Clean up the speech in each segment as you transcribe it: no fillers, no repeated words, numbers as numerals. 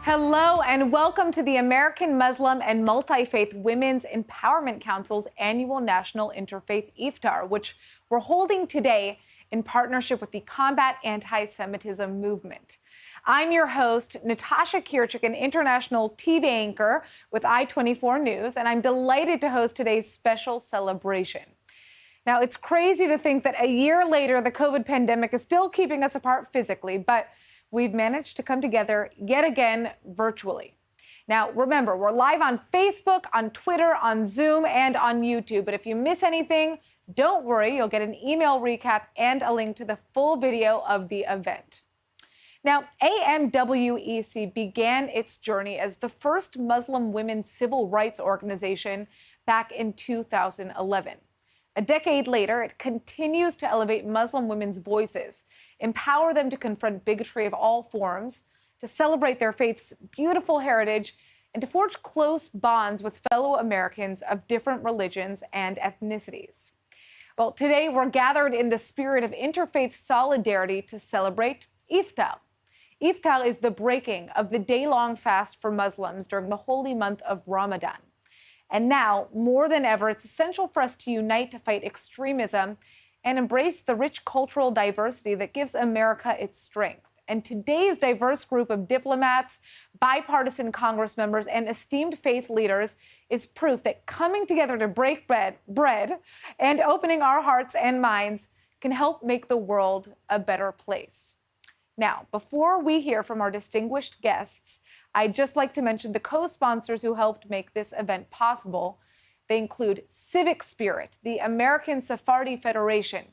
Hello and welcome to the American Muslim and Multifaith Women's Empowerment Council's annual National Interfaith Iftar, which we're holding today in partnership with the Combat Anti-Semitism movement. I'm your host, Anastasia Cerberus, an international TV anchor with I-24 News, and I'm delighted to host today's special celebration. Now, it's crazy to think that a year later, the COVID pandemic is still keeping us apart physically, but we've managed to come together yet again virtually. Now, remember, we're live on Facebook, on Twitter, on Zoom, and on YouTube. But if you miss anything, don't worry. You'll get an email recap and a link to the full video of the event. Now, AMMWEC began its journey as the first Muslim women's civil rights organization back in 2011. A decade later, it continues to elevate Muslim women's voices, empower them to confront bigotry of all forms, to celebrate their faith's beautiful heritage, and to forge close bonds with fellow Americans of different religions and ethnicities. Well, today we're gathered in the spirit of interfaith solidarity to celebrate Iftar. Iftar is the breaking of the day-long fast for Muslims during the holy month of Ramadan. And now, more than ever, it's essential for us to unite to fight extremism and embrace the rich cultural diversity that gives America its strength. And today's diverse group of diplomats, bipartisan Congress members, and esteemed faith leaders is proof that coming together to break bread and opening our hearts and minds can help make the world a better place. Now, before we hear from our distinguished guests, I'd just like to mention the co-sponsors who helped make this event possible. They include Civic Spirit, the American Sephardi Federation,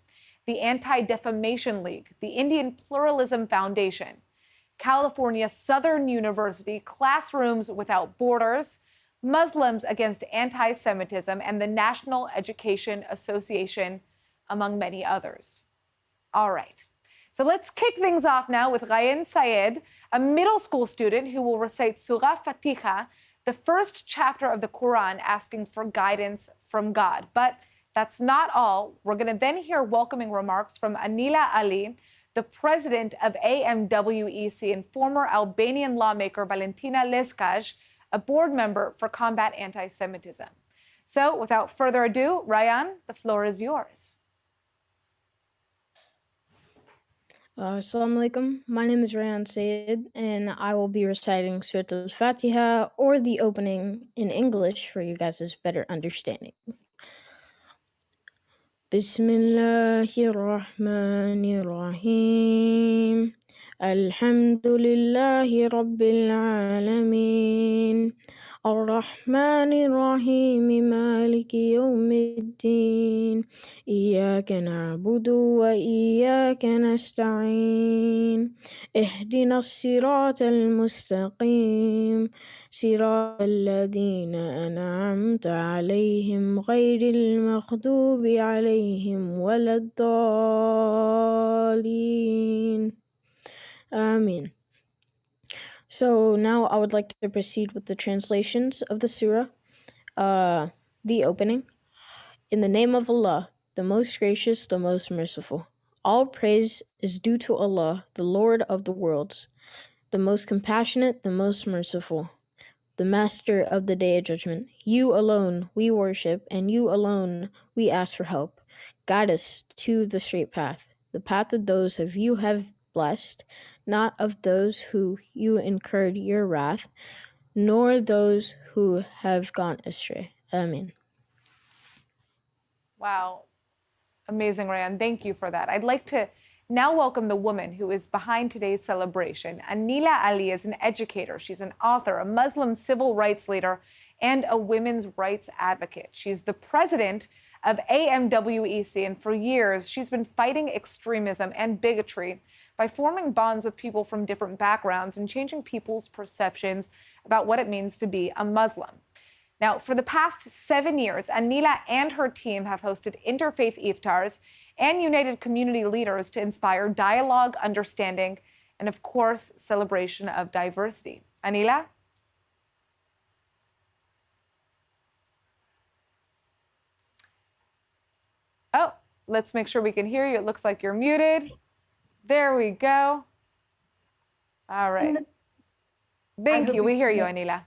the Anti-Defamation League, the Indian Pluralism Foundation, California Southern University, Classrooms Without Borders, Muslims Against Anti-Semitism, and the National Education Association, among many others. All right. So let's kick things off now with Rayan Sayed, a middle school student who will recite Surah Fatiha, the first chapter of the Quran, asking for guidance from God. But that's not all. We're going to then hear welcoming remarks from Anila Ali, the president of AMMWEC, and former Albanian lawmaker Valentina Leskaj, a board member for Combat Anti-Semitism. So without further ado, Rayan, the floor is yours. Assalamu alaikum. My name is Rayan Sayed, and I will be reciting Surah Al-Fatiha, or the opening, in English for you guys' better understanding. Bismillahirrahmanirrahim. Alhamdulillahi Rabbil Alameen. الرحمن الرحيم مالك يوم الدين إياك نعبد وإياك نستعين اهدنا الصراط المستقيم صراط الذين أنعمت عليهم غير المغضوب عليهم ولا الضالين آمين. So now I would like to proceed with the translations of the surah. The opening. In the name of Allah, the most gracious, the most merciful. All praise is due to Allah, the Lord of the worlds, the most compassionate, the most merciful, the master of the day of judgment. You alone we worship, and you alone we ask for help. Guide us to the straight path, the path of those of you have blessed, not of those who you incurred your wrath, nor those who have gone astray. Amen. Wow. Amazing, Rayan. Thank you for that. I'd like to now welcome the woman who is behind today's celebration. Anila Ali is an educator. She's an author, a Muslim civil rights leader, and a women's rights advocate. She's the president of AMMWEC, and for years, she's been fighting extremism and bigotry by forming bonds with people from different backgrounds and changing people's perceptions about what it means to be a Muslim. Now, for the past 7 years, Anila and her team have hosted interfaith iftars and united community leaders to inspire dialogue, understanding, and of course, celebration of diversity. Anila? Oh, let's make sure we can hear you. It looks like you're muted. There we go. All right. Thank you. We hear you, Anila.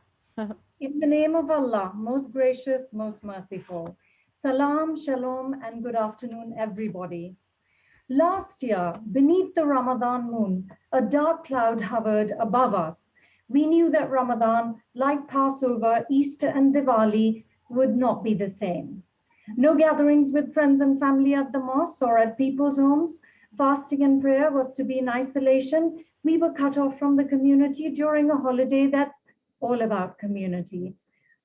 In the name of Allah, most gracious, most merciful. Salam, shalom, and good afternoon, everybody. Last year, beneath the Ramadan moon, a dark cloud hovered above us. We knew that Ramadan, like Passover, Easter, and Diwali, would not be the same. No gatherings with friends and family at the mosque or at people's homes. Fasting and prayer was to be in isolation. We were cut off from the community during a holiday that's all about community.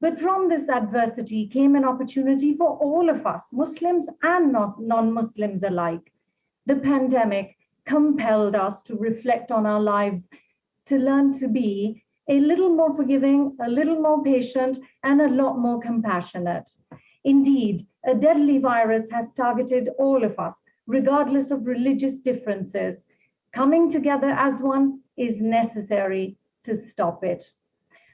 But from this adversity came an opportunity for all of us, Muslims and non-Muslims alike. The pandemic compelled us to reflect on our lives, to learn to be a little more forgiving, a little more patient, and a lot more compassionate. Indeed, a deadly virus has targeted all of us, regardless of religious differences. Coming together as one is necessary to stop it.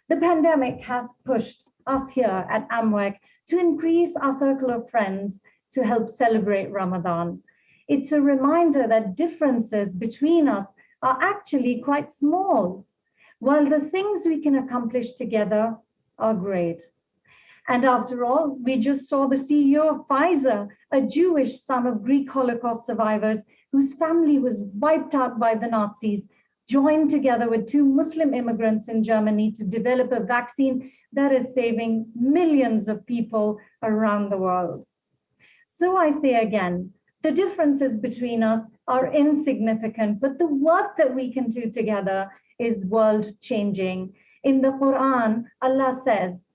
The pandemic has pushed us here at AMMWEC to increase our circle of friends to help celebrate Ramadan. It's a reminder that differences between us are actually quite small, while the things we can accomplish together are great. And after all, we just saw the CEO of Pfizer, a Jewish son of Greek Holocaust survivors whose family was wiped out by the Nazis, joined together with 2 Muslim immigrants in Germany to develop a vaccine that is saving millions of people around the world. So I say again, the differences between us are insignificant, but the work that we can do together is world-changing. In the Quran, Allah says,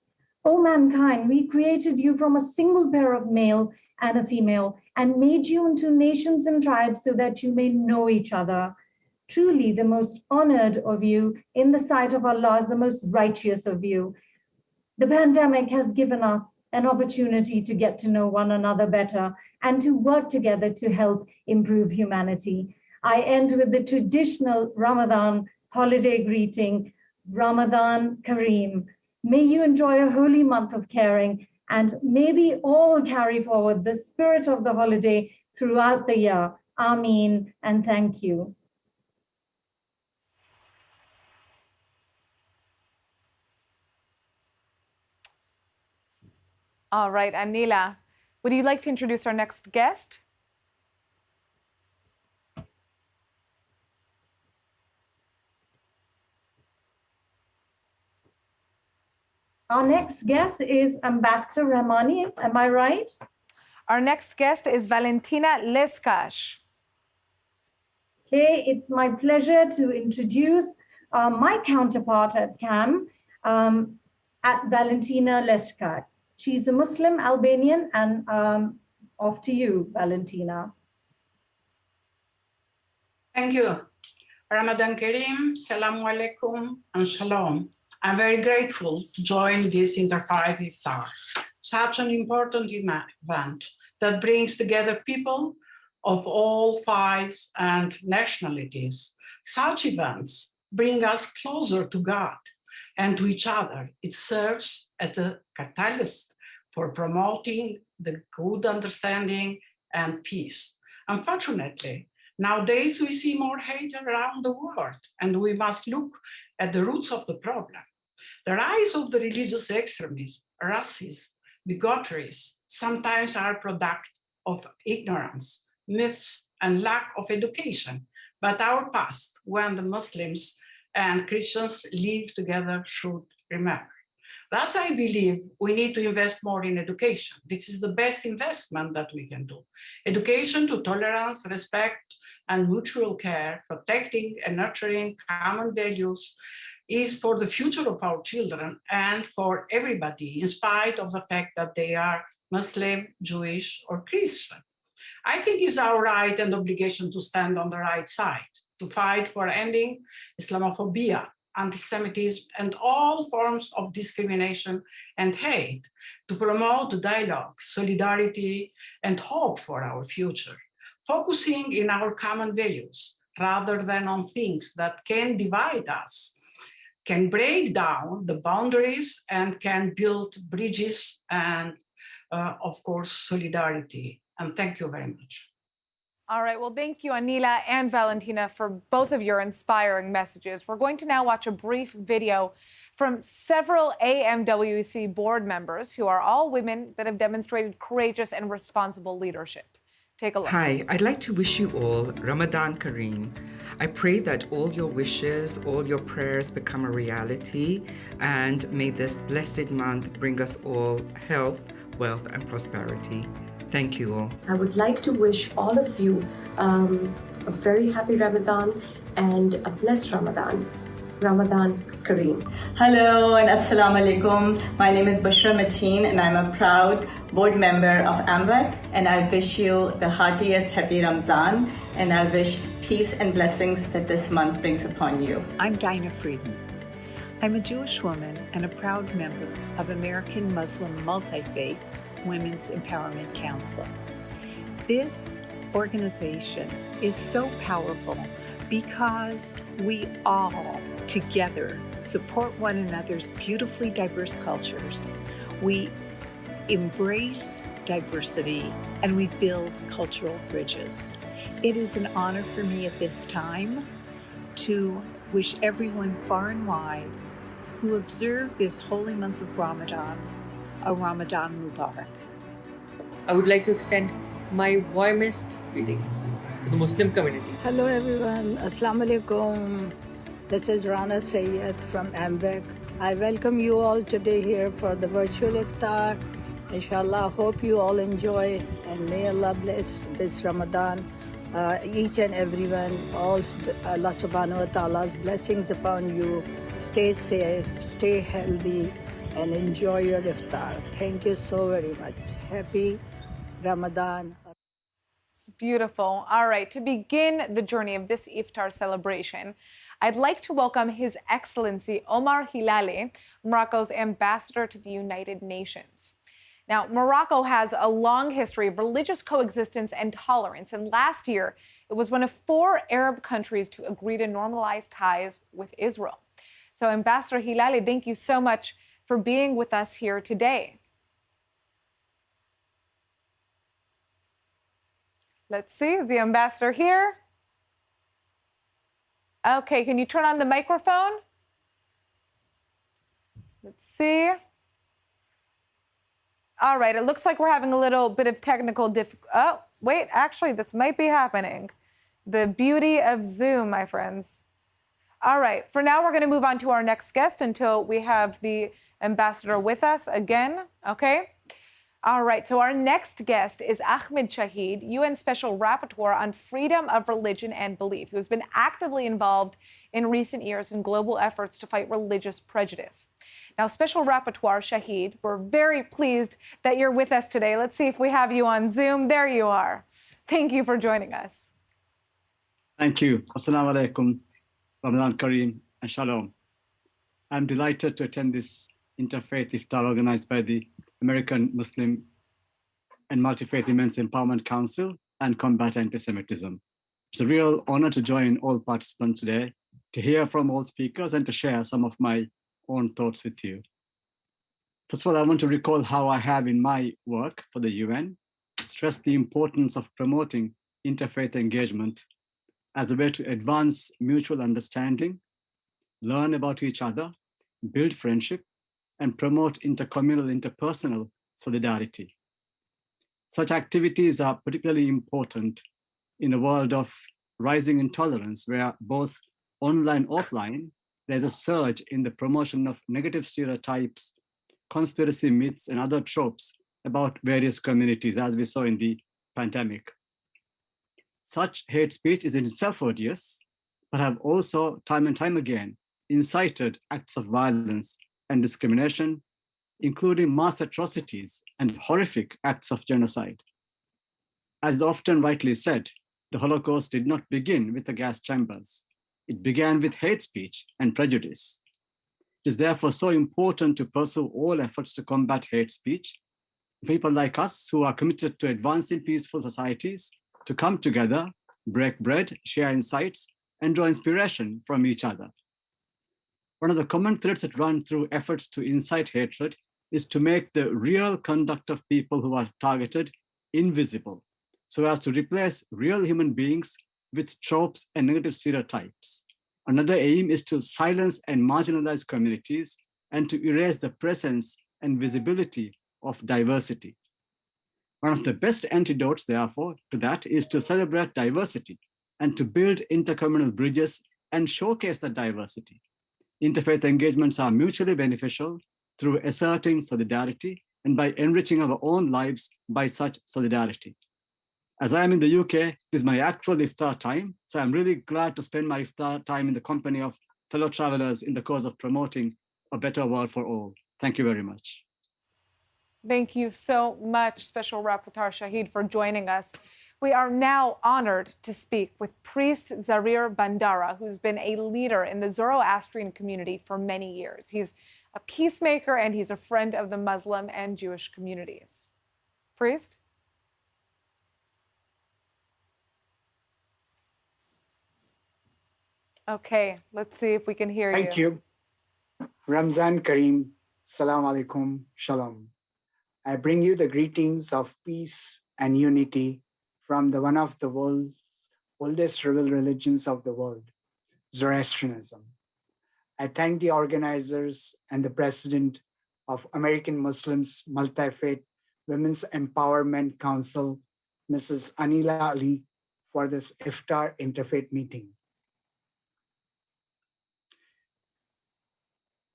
"O mankind, we created you from a single pair of male and a female and made you into nations and tribes so that you may know each other. Truly, the most honored of you in the sight of Allah is the most righteous of you." The pandemic has given us an opportunity to get to know one another better and to work together to help improve humanity. I end with the traditional Ramadan holiday greeting, Ramadan Kareem. May you enjoy a holy month of caring, and may we all carry forward the spirit of the holiday throughout the year. Ameen, and thank you. All right, Anila, would you like to introduce our next guest? Our next guest is Ambassador Rahmani, am I right? Our next guest is Valentina Leskash. Okay, it's my pleasure to introduce my counterpart at CAM, at Valentina Leskash. She's a Muslim Albanian, and off to you, Valentina. Thank you. Ramadan Kareem, Salamu Alaikum, and Shalom. I'm very grateful to join this Interfaith Iftar, such an important event that brings together people of all faiths and nationalities. Such events bring us closer to God and to each other. It serves as a catalyst for promoting the good understanding and peace. Unfortunately, nowadays we see more hate around the world, and we must look at the roots of the problem. The rise of the religious extremism, racism, bigotries sometimes are a product of ignorance, myths, and lack of education. But our past, when the Muslims and Christians lived together, should remember. Thus, I believe we need to invest more in education. This is the best investment that we can do. Education to tolerance, respect, and mutual care, protecting and nurturing common values, is for the future of our children and for everybody, in spite of the fact that they are Muslim, Jewish, or Christian. I think it's our right and obligation to stand on the right side, to fight for ending Islamophobia, anti-Semitism, and all forms of discrimination and hate, to promote dialogue, solidarity, and hope for our future, focusing in our common values rather than on things that can divide us, can break down the boundaries, and can build bridges and, of course, solidarity. And thank you very much. All right, well, thank you, Anila and Valentina, for both of your inspiring messages. We're going to now watch a brief video from several AMWEC board members who are all women that have demonstrated courageous and responsible leadership. Take a look. Hi, I'd like to wish you all Ramadan Kareem. I pray that all your wishes, all your prayers become a reality, and may this blessed month bring us all health, wealth, and prosperity. Thank you all. I would like to wish all of you a very happy Ramadan and a blessed Ramadan. Ramadan Kareem. Hello and Assalamu alaikum. My name is Bushra Mateen and I'm a proud board member of AMMWEC, and I wish you the heartiest happy Ramzan, and I wish peace and blessings that this month brings upon you. I'm Dinah Frieden. I'm a Jewish woman and a proud member of American Muslim Multifaith Women's Empowerment Council. This organization is so powerful because we all together support one another's beautifully diverse cultures. We embrace diversity and we build cultural bridges. It is an honor for me at this time to wish everyone far and wide who observe this holy month of Ramadan a Ramadan Mubarak. I would like to extend my warmest greetings to the Muslim community. Hello everyone, Assalamu alaikum. This is Rana Sayed from AMMWEC. I welcome you all today here for the virtual Iftar. Inshallah, hope you all enjoy, and may Allah bless this Ramadan. Each and everyone, all Allah subhanahu wa ta'ala's blessings upon you. Stay safe, stay healthy, and enjoy your Iftar. Thank you so very much. Happy Ramadan. Beautiful. All right, to begin the journey of this Iftar celebration, I'd like to welcome His Excellency Omar Hilali, Morocco's ambassador to the United Nations. Now, Morocco has a long history of religious coexistence and tolerance, and last year it was one of 4 Arab countries to agree to normalize ties with Israel. So, Ambassador Hilali, thank you so much for being with us here today. Let's see, is the ambassador here? Okay, can you turn on the microphone? Let's see. All right, it looks like we're having a little bit of technical oh, wait, actually, this might be happening. The beauty of Zoom, my friends. All right, for now, we're going to move on to our next guest until we have the ambassador with us again, okay? All right, so our next guest is Ahmed Shahid, UN Special Rapporteur on Freedom of Religion and Belief, who has been actively involved in recent years in global efforts to fight religious prejudice. Now, Special Rapporteur Shahid, we're very pleased that you're with us today. Let's see if we have you on Zoom. There you are. Thank you for joining us. Thank you. Assalamu alaikum, Ramadan Kareem, and Shalom. I'm delighted to attend this Interfaith Iftar organized by the American Muslim and Multifaith Women's Empowerment Council and Combat Anti-Semitism. It's a real honor to join all participants today, to hear from all speakers and to share some of my own thoughts with you. First of all, I want to recall how I have in my work for the UN stressed the importance of promoting interfaith engagement as a way to advance mutual understanding, learn about each other, build friendship, and promote intercommunal, interpersonal solidarity. Such activities are particularly important in a world of rising intolerance, where both online and offline, there's a surge in the promotion of negative stereotypes, conspiracy myths, and other tropes about various communities, as we saw in the pandemic. Such hate speech is in itself odious, but have also time and time again incited acts of violence and discrimination, including mass atrocities and horrific acts of genocide. As often rightly said, the Holocaust did not begin with the gas chambers. It began with hate speech and prejudice. It is therefore so important to pursue all efforts to combat hate speech. People like us who are committed to advancing peaceful societies to come together, break bread, share insights, and draw inspiration from each other. One of the common threads that run through efforts to incite hatred is to make the real conduct of people who are targeted invisible, so as to replace real human beings with tropes and negative stereotypes. Another aim is to silence and marginalize communities and to erase the presence and visibility of diversity. One of the best antidotes, therefore, to that is to celebrate diversity and to build intercommunal bridges and showcase that diversity. Interfaith engagements are mutually beneficial through asserting solidarity and by enriching our own lives by such solidarity. As I am in the UK, this is my actual Iftar time, so I'm really glad to spend my Iftar time in the company of fellow travelers in the cause of promoting a better world for all. Thank you very much. Thank you so much, Special Rapporteur Shahid, for joining us. We are now honored to speak with priest Zarir Bandara, who's been a leader in the Zoroastrian community for many years. He's a peacemaker and he's a friend of the Muslim and Jewish communities. Priest? Okay, let's see if we can hear you. Thank you. Ramzan Kareem, Salam Alaikum, Shalom. I bring you the greetings of peace and unity from one of the world's oldest rebel religions of the world, Zoroastrianism. I thank the organizers and the president of American Muslims Multifaith Women's Empowerment Council, Mrs. Anila Ali, for this Iftar interfaith meeting.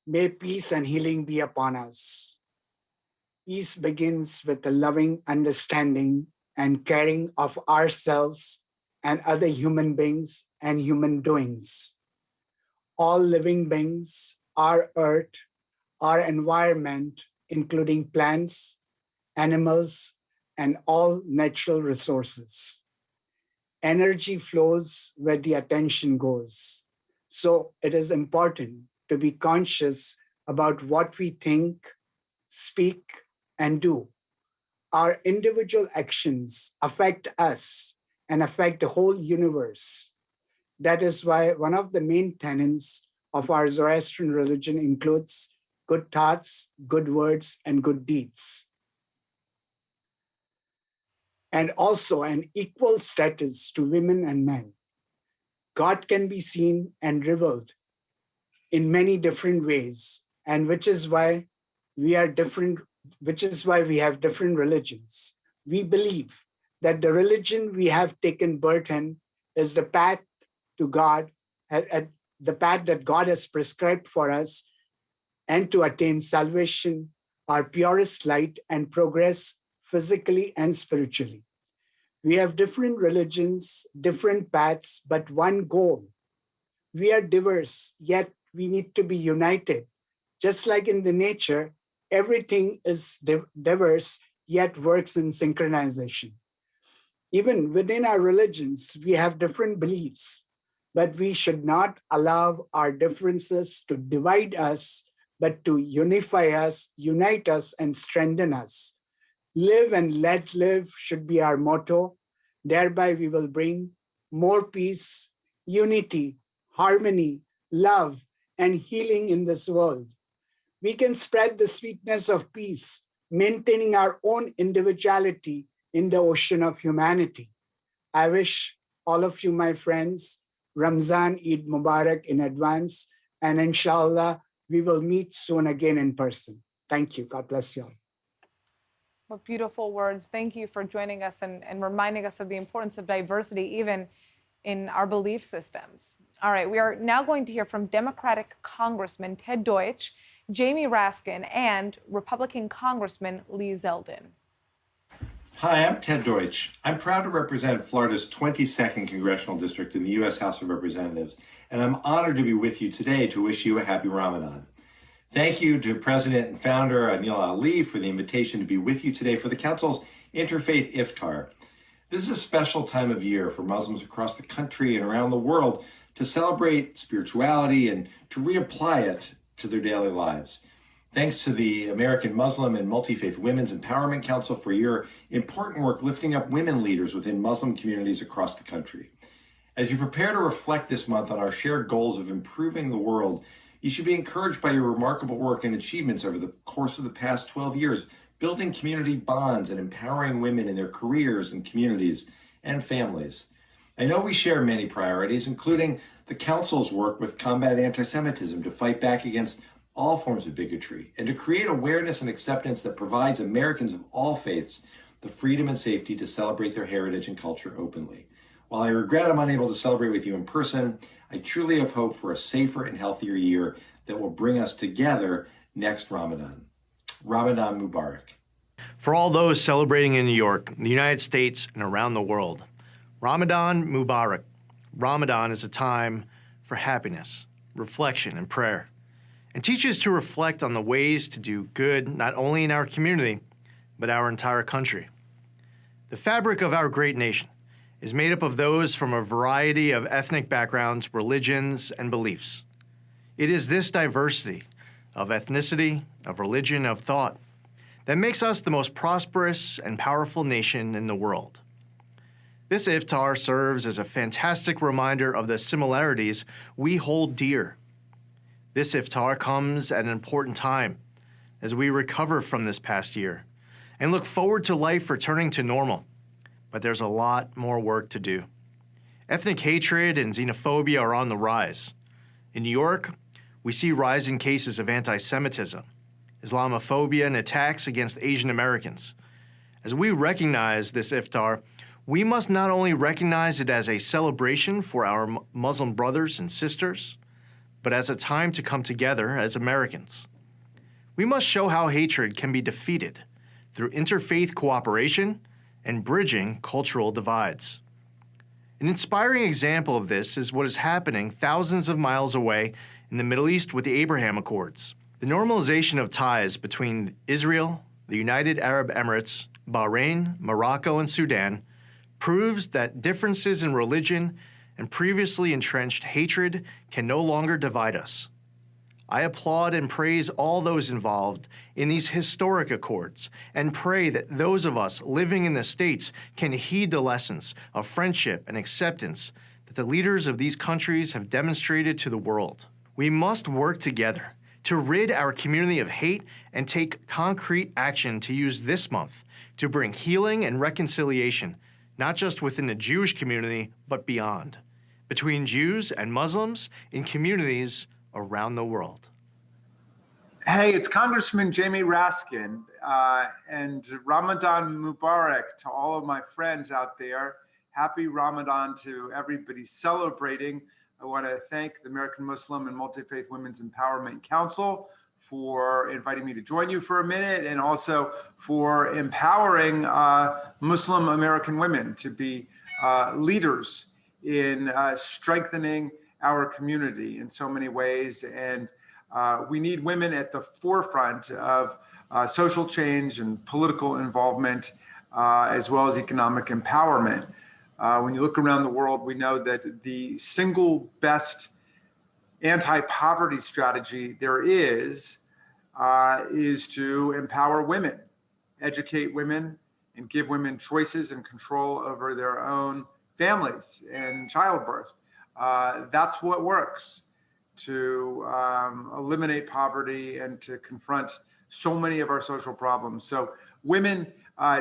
May peace and healing be upon us. Peace begins with the loving understanding and caring of ourselves and other human beings and human doings. All living beings, our earth, our environment, including plants, animals, and all natural resources. Energy flows where the attention goes. So it is important to be conscious about what we think, speak, and do. Our individual actions affect us and affect the whole universe. That is why one of the main tenets of our Zoroastrian religion includes good thoughts, good words, and good deeds. And also an equal status to women and men. God can be seen and revealed in many different ways, and which is why we have different religions. We believe that the religion we have taken birth in is the path to God, the path that God has prescribed for us, and to attain salvation, our purest light, and progress physically and spiritually. We have different religions, different paths, but one goal. We are diverse, yet we need to be united. Just like in the nature, everything is diverse, yet works in synchronization. Even within our religions, we have different beliefs, but we should not allow our differences to divide us, but to unify us, unite us, and strengthen us. Live and let live should be our motto. Thereby we will bring more peace, unity, harmony, love, and healing in this world. We can spread the sweetness of peace, maintaining our own individuality in the ocean of humanity. I wish all of you, my friends, Ramzan Eid Mubarak in advance, and inshallah, we will meet soon again in person. Thank you. God bless you all. What beautiful words. Thank you for joining us and reminding us of the importance of diversity, even in our belief systems. All right, we are now going to hear from Democratic Congressman Ted Deutsch, Jamie Raskin, and Republican Congressman Lee Zeldin. Hi, I'm Ted Deutsch. I'm proud to represent Florida's 22nd Congressional District in the U.S. House of Representatives, and I'm honored to be with you today to wish you a happy Ramadan. Thank you to President and Founder Anila Ali for the invitation to be with you today for the Council's Interfaith Iftar. This is a special time of year for Muslims across the country and around the world to celebrate spirituality and to reapply it to their daily lives. Thanks to the American Muslim and Multifaith Women's Empowerment Council for your important work lifting up women leaders within Muslim communities across the country. As you prepare to reflect this month on our shared goals of improving the world, you should be encouraged by your remarkable work and achievements over the course of the past 12 years, building community bonds and empowering women in their careers and communities and families. I know we share many priorities, including the Council's work with combat anti-Semitism to fight back against all forms of bigotry and to create awareness and acceptance that provides Americans of all faiths the freedom and safety to celebrate their heritage and culture openly. While I regret I'm unable to celebrate with you in person, I truly have hope for a safer and healthier year that will bring us together next Ramadan. Ramadan Mubarak. For all those celebrating in New York, the United States, and around the world, Ramadan Mubarak. Ramadan is a time for happiness, reflection, and prayer, and teaches to reflect on the ways to do good not only in our community, but our entire country. The fabric of our great nation is made up of those from a variety of ethnic backgrounds, religions, and beliefs. It is this diversity of ethnicity, of religion, of thought that makes us the most prosperous and powerful nation in the world. This iftar serves as a fantastic reminder of the similarities we hold dear. This iftar comes at an important time as we recover from this past year and look forward to life returning to normal. But there's a lot more work to do. Ethnic hatred and xenophobia are on the rise. In New York, we see rising cases of anti-Semitism, Islamophobia, and attacks against Asian Americans. As we recognize this iftar, we must not only recognize it as a celebration for our Muslim brothers and sisters, but as a time to come together as Americans. We must show how hatred can be defeated through interfaith cooperation and bridging cultural divides. An inspiring example of this is what is happening thousands of miles away in the Middle East with the Abraham Accords. The normalization of ties between Israel, the United Arab Emirates, Bahrain, Morocco, and Sudan proves that differences in religion and previously entrenched hatred can no longer divide us. I applaud and praise all those involved in these historic accords and pray that those of us living in the States can heed the lessons of friendship and acceptance that the leaders of these countries have demonstrated to the world. We must work together to rid our community of hate and take concrete action to use this month to bring healing and reconciliation, not just within the Jewish community, but beyond, between Jews and Muslims in communities around the world. Hey, it's Congressman Jamie Raskin, and Ramadan Mubarak to all of my friends out there. Happy Ramadan to everybody celebrating. I want to thank the American Muslim and Multifaith Women's Empowerment Council for inviting me to join you for a minute, and also for empowering Muslim American women to be leaders in strengthening our community in so many ways. And we need women at the forefront of social change and political involvement, as well as economic empowerment. When you look around the world, we know that the single best anti-poverty strategy there is to empower women, educate women, and give women choices and control over their own families and childbirth. That's what works to eliminate poverty and to confront so many of our social problems. So women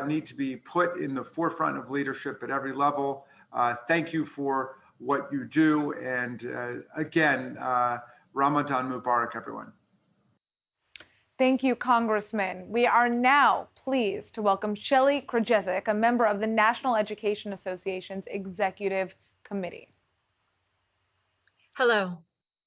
need to be put in the forefront of leadership at every level. Thank you for what you do. And again, Ramadan Mubarak, everyone. Thank you, Congressman. We are now pleased to welcome Shelly Krajesick, a member of the National Education Association's Executive Committee. Hello,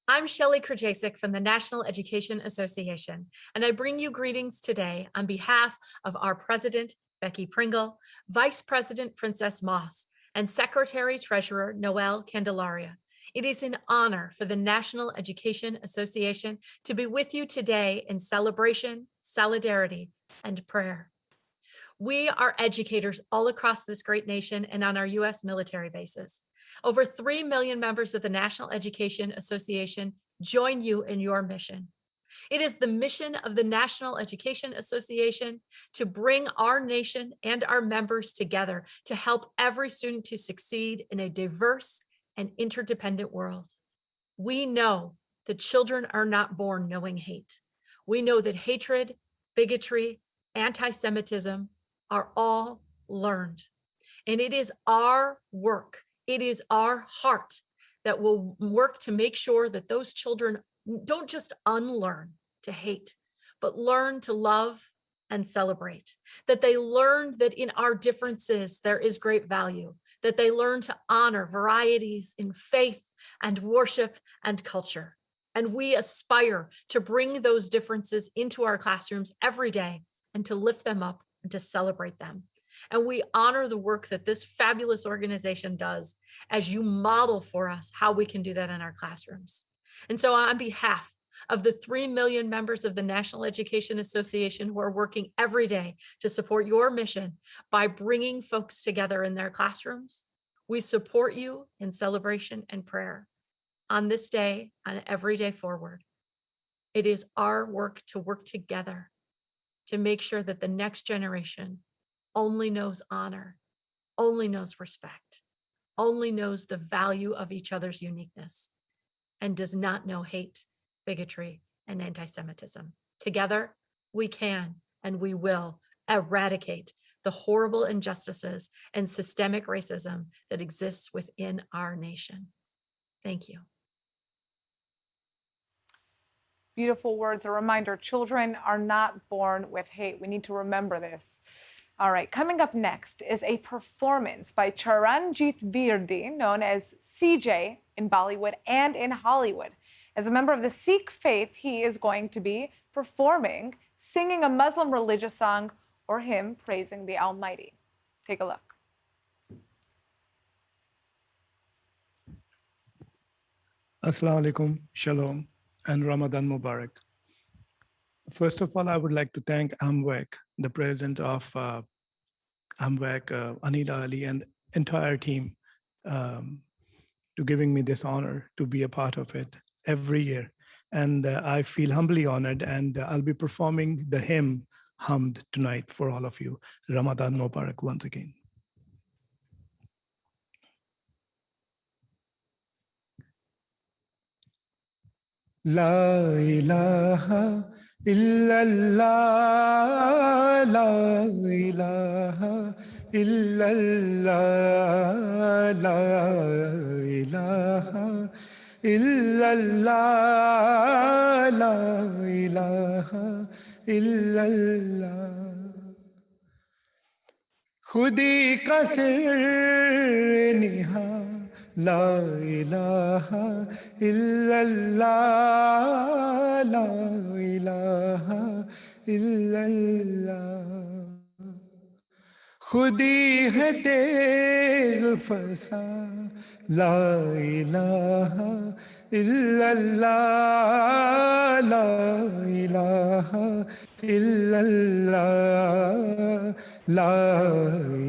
I'm Shelly Krajesick from the National Education Association, and I bring you greetings today on behalf of our President, Becky Pringle, Vice President Princess Moss, and Secretary Treasurer Noel Candelaria. It is an honor for the National Education Association to be with you today in celebration, solidarity, and prayer. We are educators all across this great nation and on our U.S. military bases. Over 3 million members of the National Education Association join you in your mission. It is the mission of the National Education Association to bring our nation and our members together to help every student to succeed in a diverse and interdependent world. We know that children are not born knowing hate. We know that hatred, bigotry, anti-Semitism are all learned. And it is our work, it is our heart that will work to make sure that those children don't just unlearn to hate, but learn to love and celebrate, that they learn that in our differences there is great value, that they learn to honor varieties in faith and worship and culture. And we aspire to bring those differences into our classrooms every day and to lift them up and to celebrate them. And we honor the work that this fabulous organization does as you model for us how we can do that in our classrooms. And so on behalf of the 3 million members of the National Education Association who are working every day to support your mission by bringing folks together in their classrooms, we support you in celebration and prayer on this day and every day forward. It is our work to work together to make sure that the next generation only knows honor, only knows respect, only knows the value of each other's uniqueness, and does not know hate, bigotry, and anti-Semitism. Together, we can and we will eradicate the horrible injustices and systemic racism that exists within our nation. Thank you. Beautiful words. A reminder, children are not born with hate. We need to remember this. All right, coming up next is a performance by Charanjit Virdi, known as CJ in Bollywood and in Hollywood. As a member of the Sikh faith, he is going to be performing, singing a Muslim religious song or hymn praising the Almighty. Take a look. Assalamu alaikum, shalom, and Ramadan Mubarak. First of all, I would like to thank AMMWEC, the president of AMMWEC, Anila Ali, and entire team to giving me this honor to be a part of it every year. And I feel humbly honored, and I'll be performing the hymn Hamd tonight for all of you. Ramadan Mubarak once again. La ilaha illallah, la ilaha illallah, la ilaha illallah, la ilaha illallah. Khudi ka sir niha, la ilaha illallah, la ilaha illallah. Khudi hai tegh fasa, la ilaha illallah, la ilaha illallah, la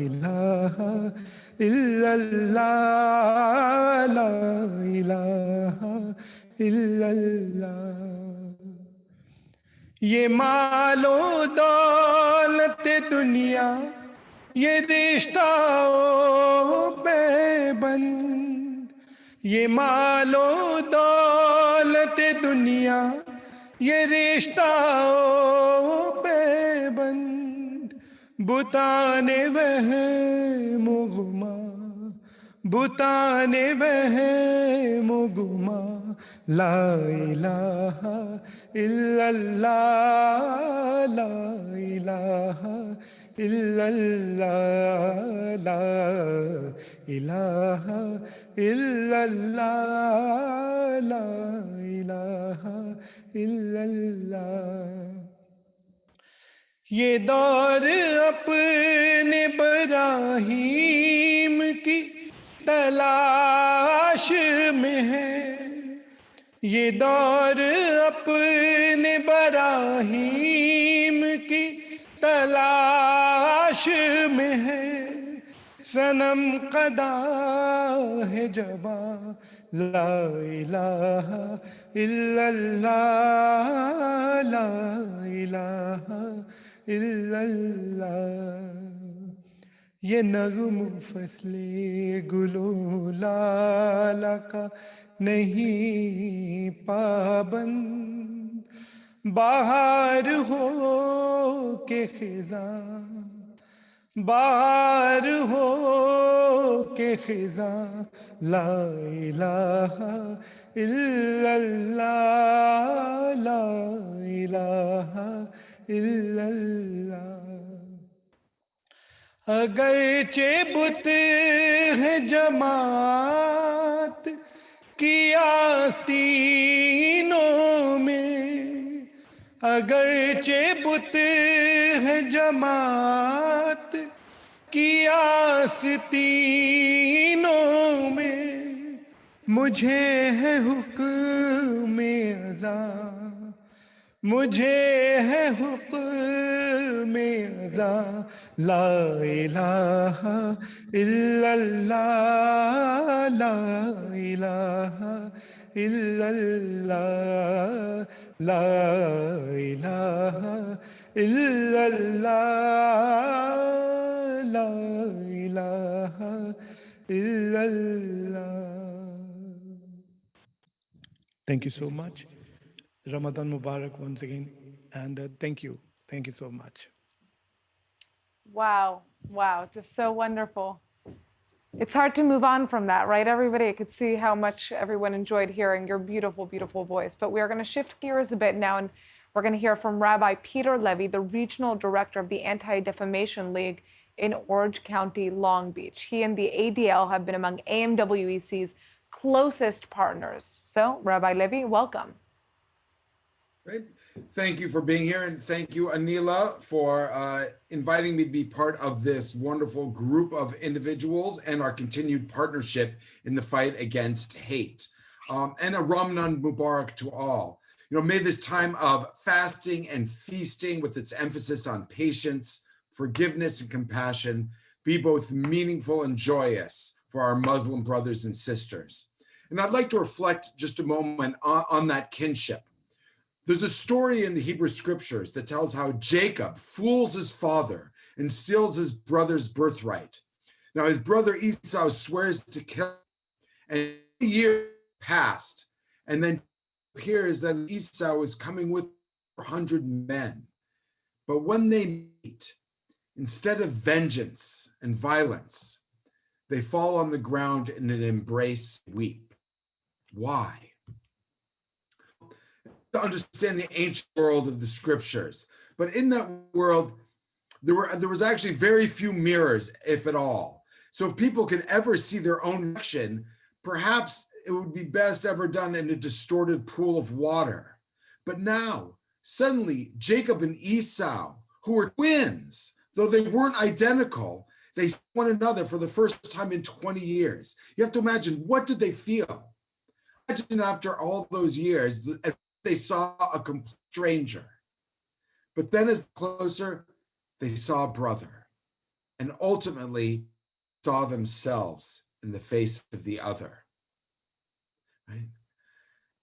ilaha illallah, la ilaha illallah. Ye malo daulat duniya, ye rishtao pe band. Ye malo daulat duniya, ye rishtao pe band. Butane vehe mugma, butane vehe mugma, la ilaha illallah, la ilaha illallah, la ilaha illallah, la ilaha illallah. یہ دور اپنے براہیم کی تلاش میں ہے، یہ دور اپنے براہیم کی تلاش میں ہے، صنم قدا ہے جواں، لا الہ الا اللہ، لا الہ الا اللہ. یہ نغم فصل گلو لالا کا نہیں پابند، बाहर हो के खिज़ां, बाहर हो के खिज़ां, ला इलाहा इल्लल्लाह, ला इलाहा इल्लल्लाह। अगरचे बुत है जमात की आस्तीनों में, अगरचे बुत है जमात की आस्तीनों में, मुझे है हुक्म अज़ां, मुझे है हुक्म अज़ां, ला इलाहा इल्लल्लाह, ला इलाहा इल्लल्लाह, ला इलाहा इल्लल्लाह, ला इलाहा illallah. Thank you so much. Ramadan Mubarak once again. And thank you. Thank you so much. Wow. Wow. Just so wonderful. It's hard to move on from that, right, everybody? I could see how much everyone enjoyed hearing your beautiful, beautiful voice. But we are going to shift gears a bit now, and we're going to hear from Rabbi Pido Levy, the Regional Director of the Anti-Defamation League in Orange County, Long Beach. He and the ADL have been among AMWEC's closest partners. So, Rabbi Levy, welcome. Great. Thank you for being here, and thank you, Anila, for inviting me to be part of this wonderful group of individuals and our continued partnership in the fight against hate. And a Ramadan Mubarak to all. You know, may this time of fasting and feasting with its emphasis on patience, forgiveness, and compassion be both meaningful and joyous for our Muslim brothers and sisters. And I'd like to reflect just a moment on that kinship. There's a story in the Hebrew scriptures that tells how Jacob fools his father and steals his brother's birthright. Now his brother Esau swears to kill him, and a year passed, and then hears that Esau is coming with 400 men. But when they meet, instead of vengeance and violence, they fall on the ground in an embrace, weep. Why? To understand the ancient world of the scriptures, but in that world, there was actually very few mirrors, if at all. So if people could ever see their own action, perhaps it would be best ever done in a distorted pool of water. But now, suddenly, Jacob and Esau, who were twins, though they weren't identical, they saw one another for the first time in 20 years. You have to imagine, what did they feel? Imagine after all those years, they saw a complete stranger. But then as closer, they saw a brother, and ultimately saw themselves in the face of the other. Right?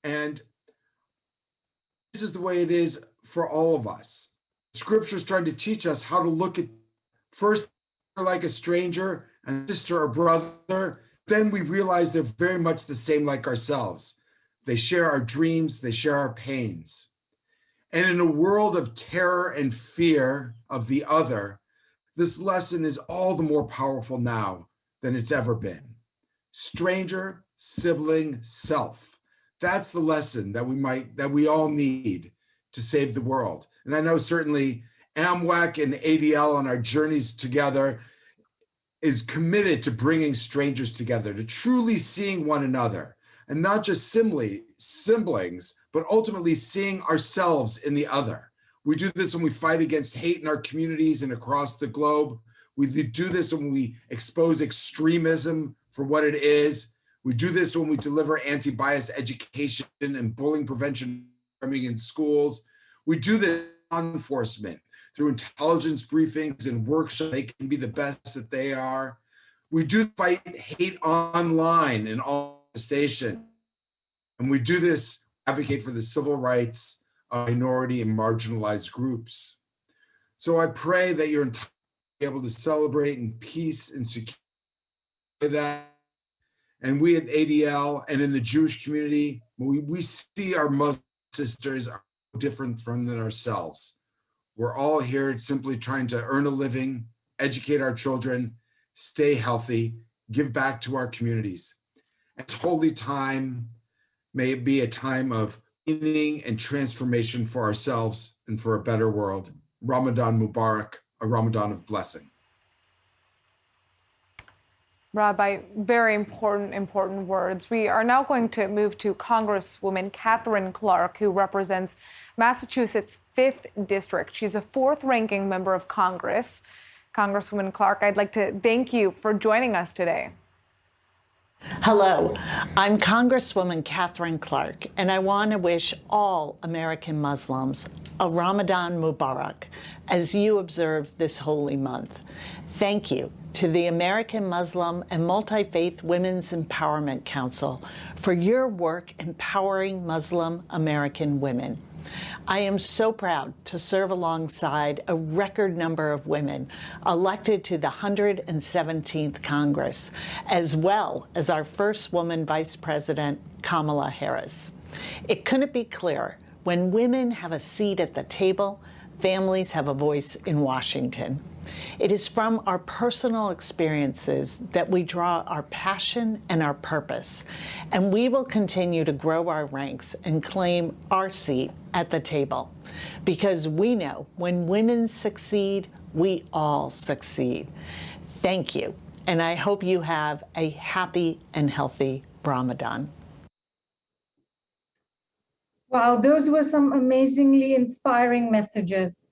And this is the way it is for all of us. Scripture is trying to teach us how to look at first like a stranger and sister or brother. Then we realize they're very much the same like ourselves. They share our dreams, they share our pains. And in a world of terror and fear of the other, this lesson is all the more powerful now than it's ever been. Stranger, sibling, self. That's the lesson that we all need to save the world. And I know certainly AMMWEC and ADL on our journeys together is committed to bringing strangers together, to truly seeing one another, and not just siblings, but ultimately seeing ourselves in the other. We do this when we fight against hate in our communities and across the globe. We do this when we expose extremism for what it is. We do this when we deliver anti-bias education and bullying prevention in schools. We do this in law enforcement through intelligence briefings and workshops. They can be the best that they are. We do fight hate online in all stations. And we do this, advocate for the civil rights of minority and marginalized groups. So I pray that you're able to celebrate in peace and security that. And we at ADL and in the Jewish community, we see our Muslim sisters, our different from than ourselves. We're all here simply trying to earn a living, educate our children, stay healthy, give back to our communities. It's holy time. May it be a time of meaning and transformation for ourselves and for a better world. Ramadan Mubarak, a Ramadan of blessing. Rabbi, very important words. We are now going to move to Congresswoman Katherine Clark, who represents Massachusetts' 5th District. She's a 4th-ranking member of Congress. Congresswoman Clark, I'd like to thank you for joining us today. Hello, I'm Congresswoman Katherine Clark, and I want to wish all American Muslims a Ramadan Mubarak as you observe this holy month. Thank you to the American Muslim and Multifaith Women's Empowerment Council for your work empowering Muslim American women. I am so proud to serve alongside a record number of women elected to the 117th Congress, as well as our first woman Vice President, Kamala Harris. It couldn't be clearer. When women have a seat at the table, families have a voice in Washington. It is from our personal experiences that we draw our passion and our purpose, and we will continue to grow our ranks and claim our seat at the table, because we know when women succeed, we all succeed. Thank you, and I hope you have a happy and healthy Ramadan. Wow, those were some amazingly inspiring messages.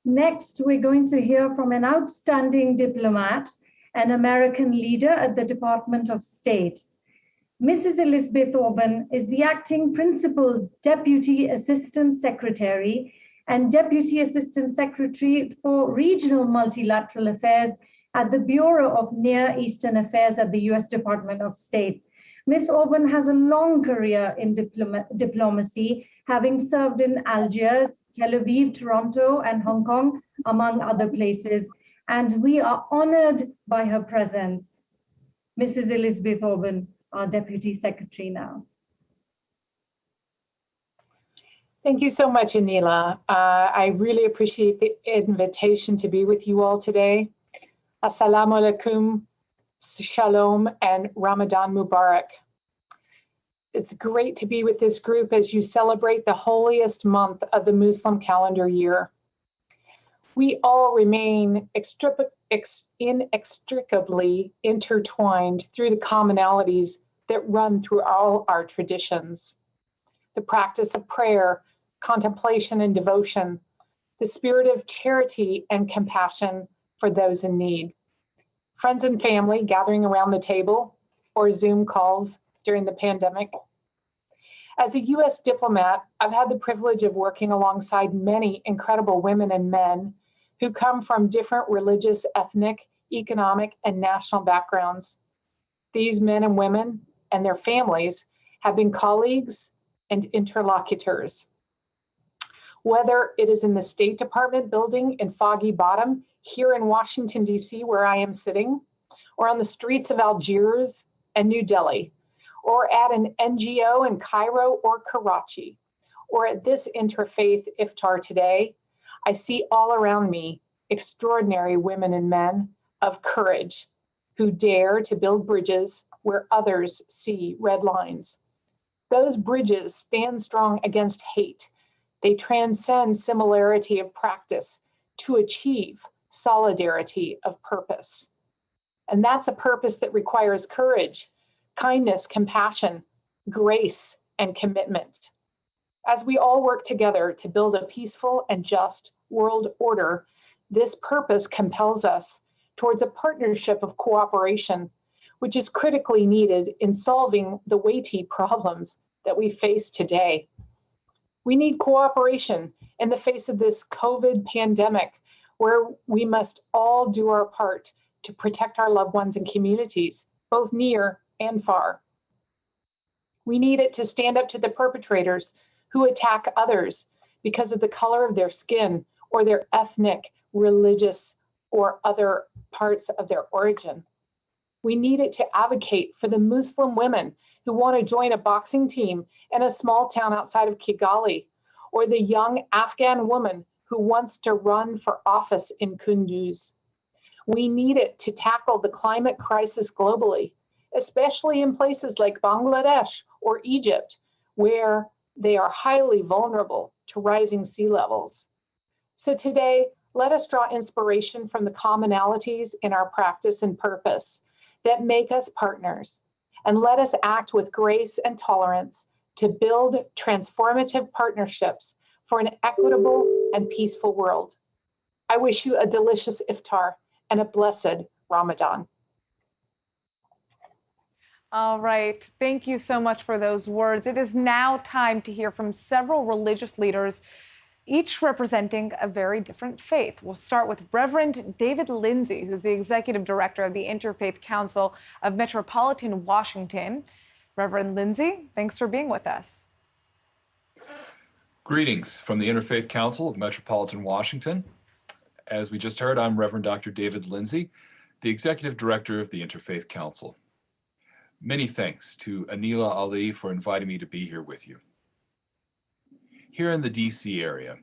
Next, we're going to hear from an outstanding diplomat, an American leader at the Department of State. Mrs. Elizabeth Orban is the acting principal Deputy Assistant Secretary and Deputy Assistant Secretary for Regional Multilateral Affairs at the Bureau of Near Eastern Affairs at the US Department of State. Ms. Orban has a long career in diplomacy, having served in Algiers, Tel Aviv, Toronto, and Hong Kong, among other places, and we are honored by her presence. Mrs. Elizabeth Orban, our Deputy Secretary now. Thank you so much, Anila. I really appreciate the invitation to be with you all today. Assalamu alaikum, shalom, and Ramadan Mubarak. It's great to be with this group as you celebrate the holiest month of the Muslim calendar year. We all remain inextricably intertwined through the commonalities that run through all our traditions. The practice of prayer, contemplation and devotion, the spirit of charity and compassion for those in need. Friends and family gathering around the table or Zoom calls during the pandemic. As a US diplomat, I've had the privilege of working alongside many incredible women and men who come from different religious, ethnic, economic, and national backgrounds. These men and women and their families have been colleagues and interlocutors. Whether it is in the State Department building in Foggy Bottom, here in Washington, D.C., where I am sitting, or on the streets of Algiers and New Delhi, or at an NGO in Cairo or Karachi, or at this Interfaith Iftar today, I see all around me extraordinary women and men of courage who dare to build bridges where others see red lines. Those bridges stand strong against hate. They transcend similarity of practice to achieve solidarity of purpose. And that's a purpose that requires courage, kindness, compassion, grace, and commitment. As we all work together to build a peaceful and just world order, this purpose compels us towards a partnership of cooperation, which is critically needed in solving the weighty problems that we face today. We need cooperation in the face of this COVID pandemic, where we must all do our part to protect our loved ones and communities, both near and far. We need it to stand up to the perpetrators who attack others because of the color of their skin or their ethnic, religious, or other parts of their origin. We need it to advocate for the Muslim women who want to join a boxing team in a small town outside of Kigali, or the young Afghan woman who wants to run for office in Kunduz. We need it to tackle the climate crisis globally, especially in places like Bangladesh or Egypt, where they are highly vulnerable to rising sea levels. So today, let us draw inspiration from the commonalities in our practice and purpose that make us partners, and let us act with grace and tolerance to build transformative partnerships for an equitable and peaceful world. I wish you a delicious Iftar and a blessed Ramadan. All right. Thank you so much for those words. It is now time to hear from several religious leaders, each representing a very different faith. We'll start with Reverend David Lindsay, who's the Executive Director of the Interfaith Council of Metropolitan Washington. Reverend Lindsay, thanks for being with us. Greetings from the Interfaith Council of Metropolitan Washington. As we just heard, I'm Reverend Dr. David Lindsay, the Executive Director of the Interfaith Council. Many thanks to Anila Ali for inviting me to be here with you. Here in the DC area,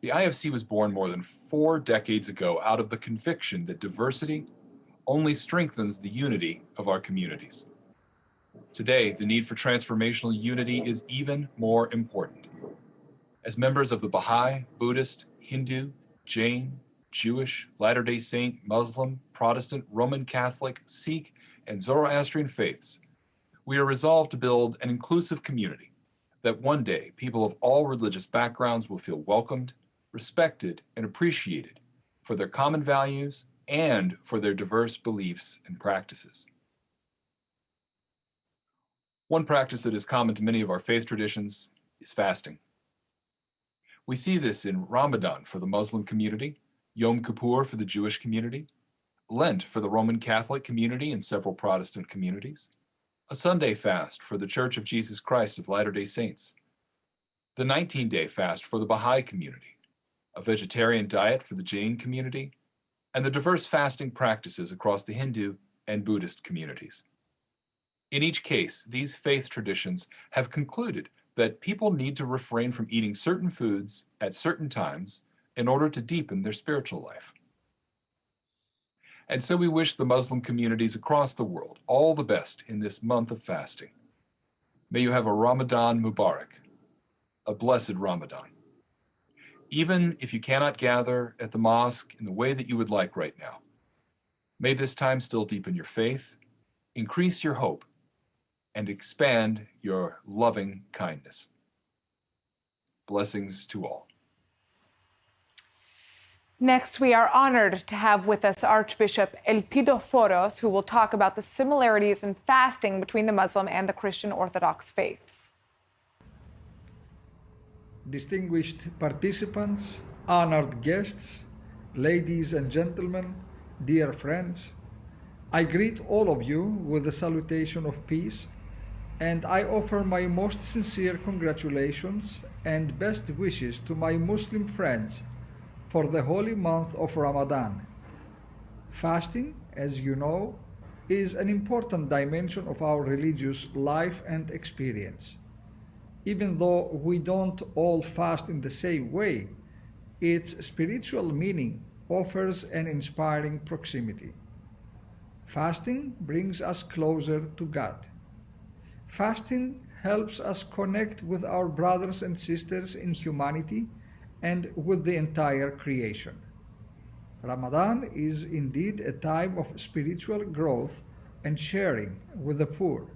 the IFC was born more than 4 decades ago out of the conviction that diversity only strengthens the unity of our communities. Today, the need for transformational unity is even more important. As members of the Baha'i, Buddhist, Hindu, Jain, Jewish, Latter-day Saint, Muslim, Protestant, Roman Catholic, Sikh, and Zoroastrian faiths, we are resolved to build an inclusive community that one day people of all religious backgrounds will feel welcomed, respected, and appreciated for their common values and for their diverse beliefs and practices. One practice that is common to many of our faith traditions is fasting. We see this in Ramadan for the Muslim community, Yom Kippur for the Jewish community, Lent for the Roman Catholic community and several Protestant communities, a Sunday fast for the Church of Jesus Christ of Latter-day Saints, the 19-day fast for the Baha'i community, a vegetarian diet for the Jain community, and the diverse fasting practices across the Hindu and Buddhist communities. In each case, these faith traditions have concluded that people need to refrain from eating certain foods at certain times in order to deepen their spiritual life. And so we wish the Muslim communities across the world all the best in this month of fasting. May you have a Ramadan Mubarak, a blessed Ramadan. Even if you cannot gather at the mosque in the way that you would like right now, may this time still deepen your faith, increase your hope, and expand your loving kindness. Blessings to all. Next, we are honored to have with us Archbishop Pido Foros, who will talk about the similarities in fasting between the Muslim and the Christian Orthodox faiths. Distinguished participants, honored guests, ladies and gentlemen, dear friends, I greet all of you with the salutation of peace, and I offer my most sincere congratulations and best wishes to my Muslim friends for the holy month of Ramadan. Fasting, as you know, is an important dimension of our religious life and experience. Even though we don't all fast in the same way, its spiritual meaning offers an inspiring proximity. Fasting brings us closer to God. Fasting helps us connect with our brothers and sisters in humanity and with the entire creation. Ramadan is indeed a time of spiritual growth and sharing with the poor.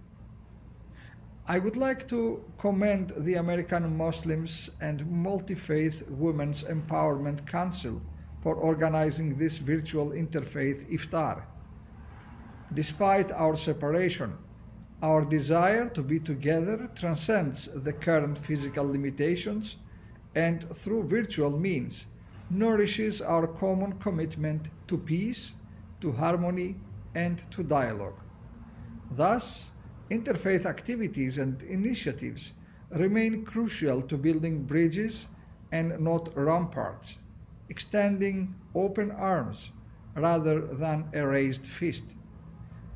I would like to commend the American Muslims and Multifaith Women's Empowerment Council for organizing this virtual interfaith iftar. Despite our separation, our desire to be together transcends the current physical limitations and through virtual means nourishes our common commitment to peace, to harmony, and to dialogue. Thus, interfaith activities and initiatives remain crucial to building bridges and not ramparts, extending open arms rather than a raised fist.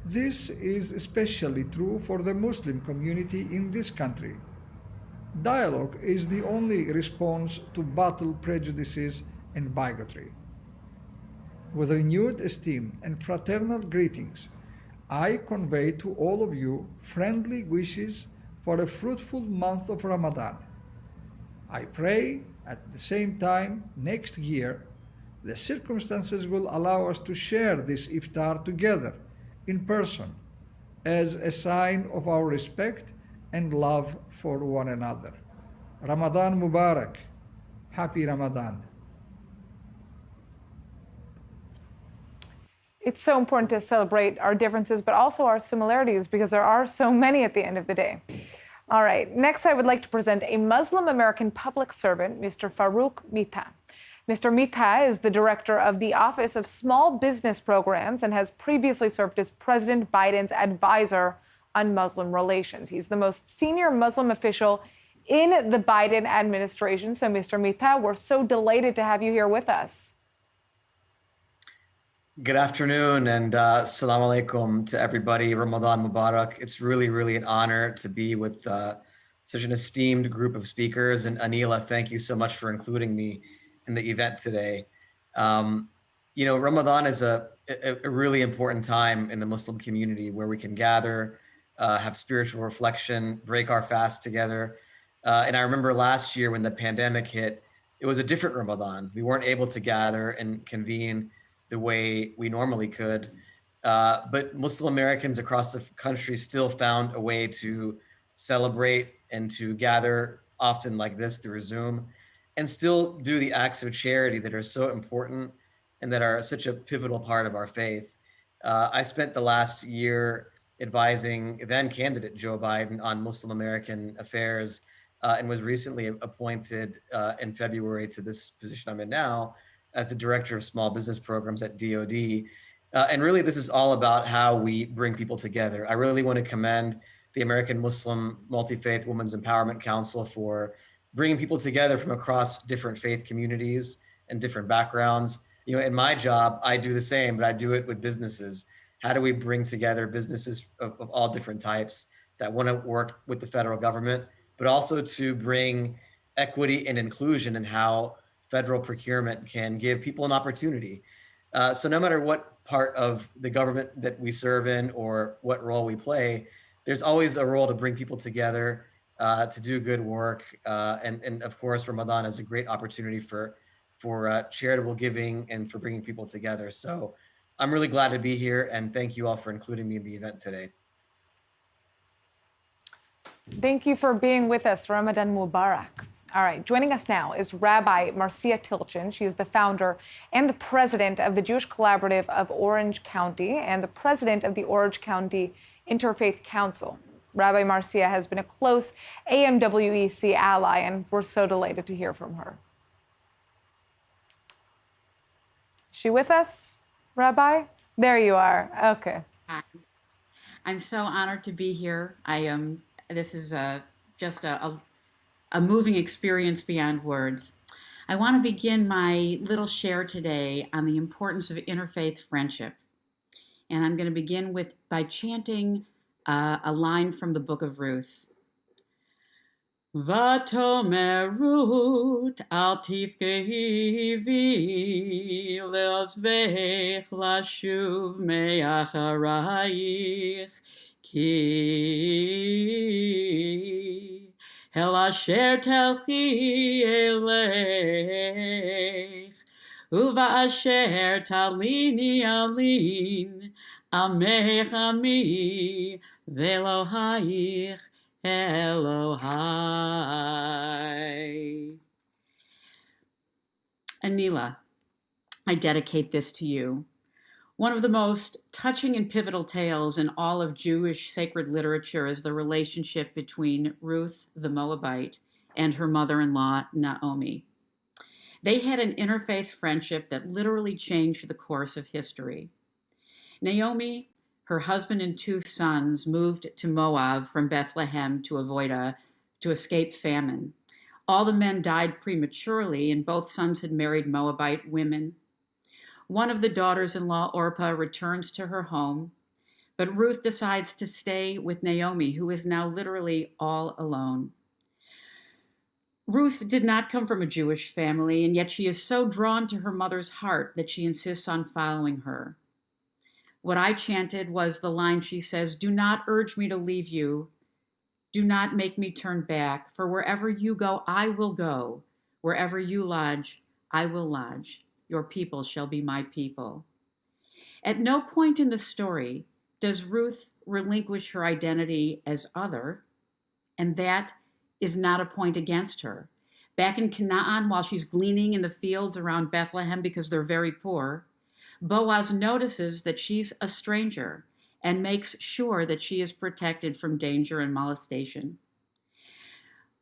This is especially true for the Muslim community in this country. Dialogue is the only response to battle prejudices and bigotry. With renewed esteem and fraternal greetings, I convey to all of you friendly wishes for a fruitful month of Ramadan. I pray at the same time next year the circumstances will allow us to share this iftar together in person as a sign of our respect and love for one another. Ramadan Mubarak. Happy Ramadan. It's so important to celebrate our differences, but also our similarities, because there are so many at the end of the day. All right, next I would like to present a Muslim American public servant, Mr. Farouk Mita. Mr. Mita is the director of the Office of Small Business Programs and has previously served as President Biden's advisor on Muslim relations. He's the most senior Muslim official in the Biden administration. So, Mr. Mita, we're so delighted to have you here with us. Good afternoon and Assalamu alaikum to everybody. Ramadan Mubarak. It's really an honor to be with such an esteemed group of speakers. And Anila, thank you so much for including me in the event today. You know, Ramadan is a really important time in the Muslim community where we can gather, have spiritual reflection, break our fast together. And I remember last year when the pandemic hit, it was a different Ramadan. We weren't able to gather and convene the way we normally could. But Muslim Americans across the country still found a way to celebrate and to gather often like this through Zoom and still do the acts of charity that are so important and that are such a pivotal part of our faith. I spent the last year advising then candidate Joe Biden on Muslim American affairs and was recently appointed in February to this position I'm in now as the Director of Small Business Programs at DoD. And really, this is all about how we bring people together. I really want to commend the American Muslim Multifaith Women's Empowerment Council for bringing people together from across different faith communities and different backgrounds. You know, in my job, I do the same, but I do it with businesses. How do we bring together businesses of all different types that want to work with the federal government, but also to bring equity and inclusion in how federal procurement can give people an opportunity. So no matter what part of the government that we serve in or what role we play, there's always a role to bring people together, to do good work. And of course, Ramadan is a great opportunity for charitable giving and for bringing people together. So I'm really glad to be here and thank you all for including me in the event today. Thank you for being with us. Ramadan Mubarak. All right, joining us now is Rabbi Marcia Tilton. She is the founder and the president of the Jewish Collaborative of Orange County and the president of the Orange County Interfaith Council. Rabbi Marcia has been a close AMWEC ally, and we're so delighted to hear from her. Is she with us, Rabbi? There you are. Okay. Hi. I'm so honored to be here. This is just a moving experience beyond words. I want to begin my little share today on the importance of interfaith friendship. And I'm going to begin by chanting a line from the book of Ruth. Vatomer Ruth al tifkehi vi le'ozvech lashuv me'acharayich ki El asher telchi eleich, uva asher talini alin, amech ami, ve'elohayich Elohai. Anila, I dedicate this to you. One of the most touching and pivotal tales in all of Jewish sacred literature is the relationship between Ruth the Moabite and her mother-in-law, Naomi. They had an interfaith friendship that literally changed the course of history. Naomi, her husband and 2 sons moved to Moab from Bethlehem to escape famine. All the men died prematurely, and both sons had married Moabite women. One of the daughters-in-law, Orpah, returns to her home, but Ruth decides to stay with Naomi, who is now literally all alone. Ruth did not come from a Jewish family, and yet she is so drawn to her mother's heart that she insists on following her. What I chanted was the line she says, "Do not urge me to leave you. Do not make me turn back, for wherever you go, I will go. Wherever you lodge, I will lodge. Your people shall be my people." At no point in the story does Ruth relinquish her identity as other, and that is not a point against her. Back in Canaan, while she's gleaning in the fields around Bethlehem because they're very poor, Boaz notices that she's a stranger and makes sure that she is protected from danger and molestation.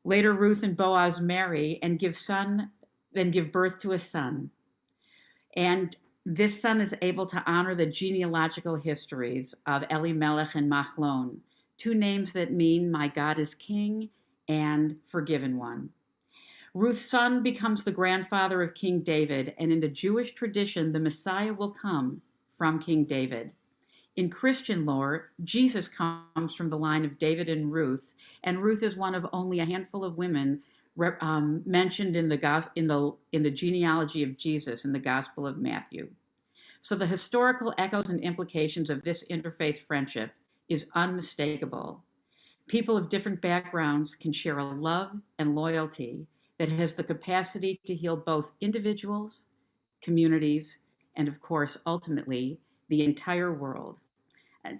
Later, Ruth and Boaz marry and give birth to a son. And this son is able to honor the genealogical histories of Elimelech and Machlon, two names that mean "my God is king" and "forgiven one." Ruth's son becomes the grandfather of King David, and in the Jewish tradition, the Messiah will come from King David. In Christian lore, Jesus comes from the line of David and Ruth is one of only a handful of women mentioned in the genealogy of Jesus in the Gospel of Matthew. So the historical echoes and implications of this interfaith friendship is unmistakable. People of different backgrounds can share a love and loyalty that has the capacity to heal both individuals, communities, and of course, ultimately, the entire world.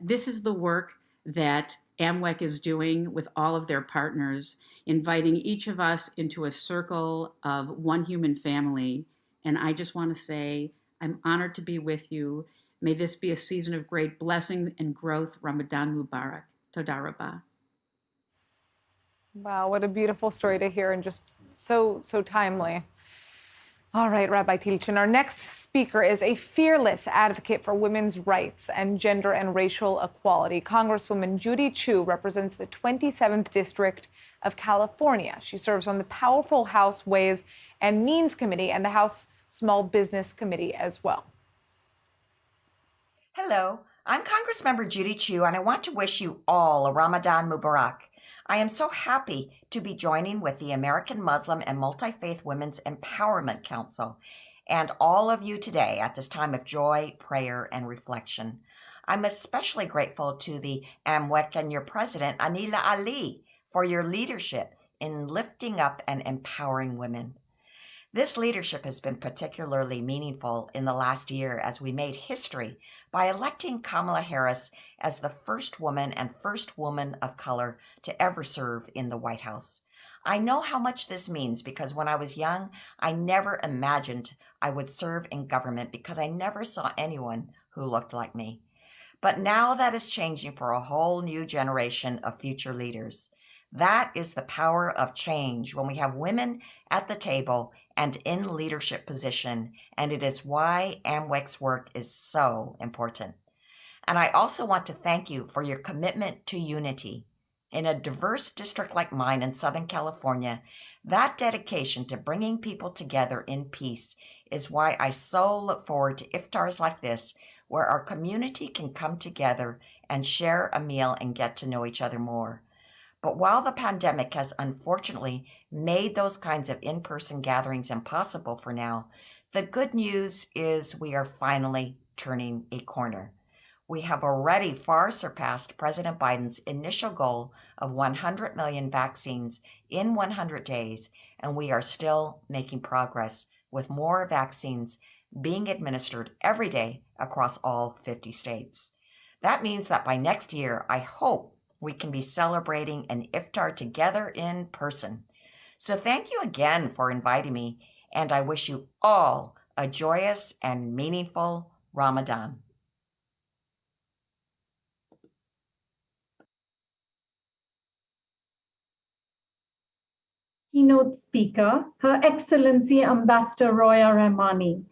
This is the work that AMMWEC is doing with all of their partners, inviting each of us into a circle of one human family. And I just want to say, I'm honored to be with you. May this be a season of great blessing and growth. Ramadan Mubarak. Toda Rabba. Wow, what a beautiful story to hear, and just so timely. All right, Rabbi Tilton, our next speaker is a fearless advocate for women's rights and gender and racial equality. Congresswoman Judy Chu represents the 27th District of California. She serves on the powerful House Ways and Means Committee and the House Small Business Committee as well. Hello, I'm Congressmember Judy Chu, and I want to wish you all a Ramadan Mubarak. I am so happy to be joining with the American Muslim and Multifaith Women's Empowerment Council and all of you today at this time of joy, prayer, and reflection. I'm especially grateful to the AMMWEC and your president, Anila Ali, for your leadership in lifting up and empowering women. This leadership has been particularly meaningful in the last year as we made history by electing Kamala Harris as the first woman and first woman of color to ever serve in the White House. I know how much this means because when I was young, I never imagined I would serve in government because I never saw anyone who looked like me. But now that is changing for a whole new generation of future leaders. That is the power of change when we have women at the table and in leadership position, and it is why AMMWEC's work is so important. And I also want to thank you for your commitment to unity. In a diverse district like mine in Southern California, that dedication to bringing people together in peace is why I so look forward to iftars like this, where our community can come together and share a meal and get to know each other more. But while the pandemic has unfortunately made those kinds of in-person gatherings impossible for now, the good news is we are finally turning a corner. We have already far surpassed President Biden's initial goal of 100 million vaccines in 100 days, and we are still making progress with more vaccines being administered every day across all 50 states. That means that by next year, I hope we can be celebrating an iftar together in person. So thank you again for inviting me, and I wish you all a joyous and meaningful Ramadan. Keynote speaker, Her Excellency Ambassador Roya Rahmani.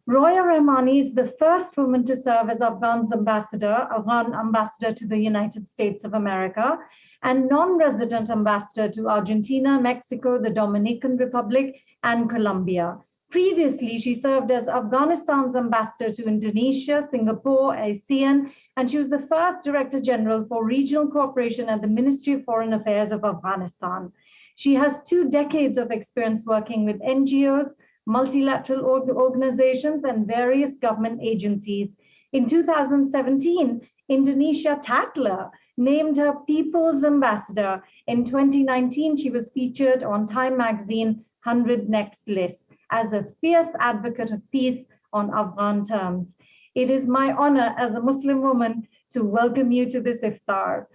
Roya Rahmani is the first woman to serve as Afghan ambassador to the United States of America and non-resident ambassador to Argentina, Mexico, the Dominican Republic, and Colombia. Previously, she served as Afghanistan's ambassador to Indonesia, Singapore, ASEAN, and she was the first Director General for Regional Cooperation at the Ministry of Foreign Affairs of Afghanistan. She has 2 decades of experience working with NGOs, multilateral organizations, and various government agencies. In 2017, Indonesia Tatler named her People's Ambassador. In 2019, she was featured on Time Magazine 100 Next list as a fierce advocate of peace on Afghan terms. It is my honor as a Muslim woman to welcome you to this iftar.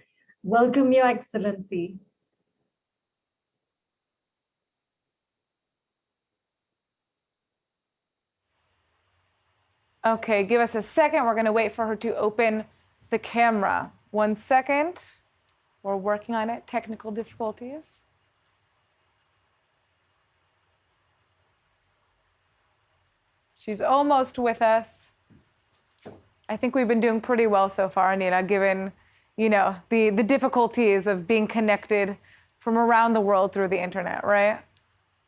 Welcome, Your Excellency. Okay, give us a second. We're going to wait for her to open the camera. 1 second. We're working on it. Technical difficulties. She's almost with us. I think we've been doing pretty well so far, Anila, given, the difficulties of being connected from around the world through the internet, right?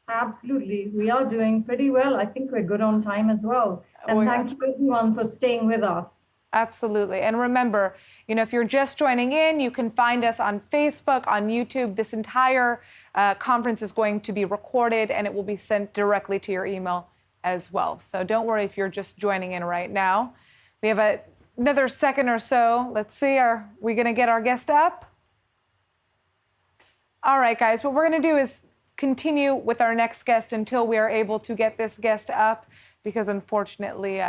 Absolutely. We are doing pretty well. I think we're good on time as well. And thank you everyone for staying with us. Absolutely. And remember, if you're just joining in, you can find us on Facebook, on YouTube. This entire conference is going to be recorded and it will be sent directly to your email as well. So don't worry if you're just joining in right now. We have another second or so. Let's see, are we going to get our guest up? All right, guys, what we're going to do is continue with our next guest until we are able to get this guest up, because unfortunately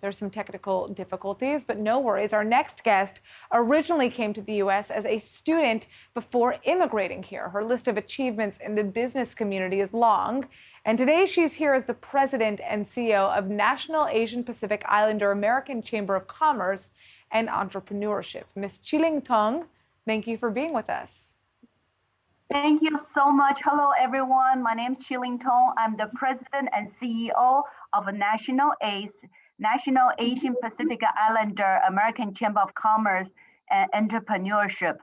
there's some technical difficulties, but no worries. Our next guest originally came to the U.S. as a student before immigrating here. Her list of achievements in the business community is long, and today she's here as the president and CEO of National Asian Pacific Islander American Chamber of Commerce and Entrepreneurship. Ms. Chiling Tong, thank you for being with us. Thank you so much. Hello, everyone. My name is Chiling Tong. I'm the president and CEO of National Asian Pacific Islander American Chamber of Commerce and Entrepreneurship.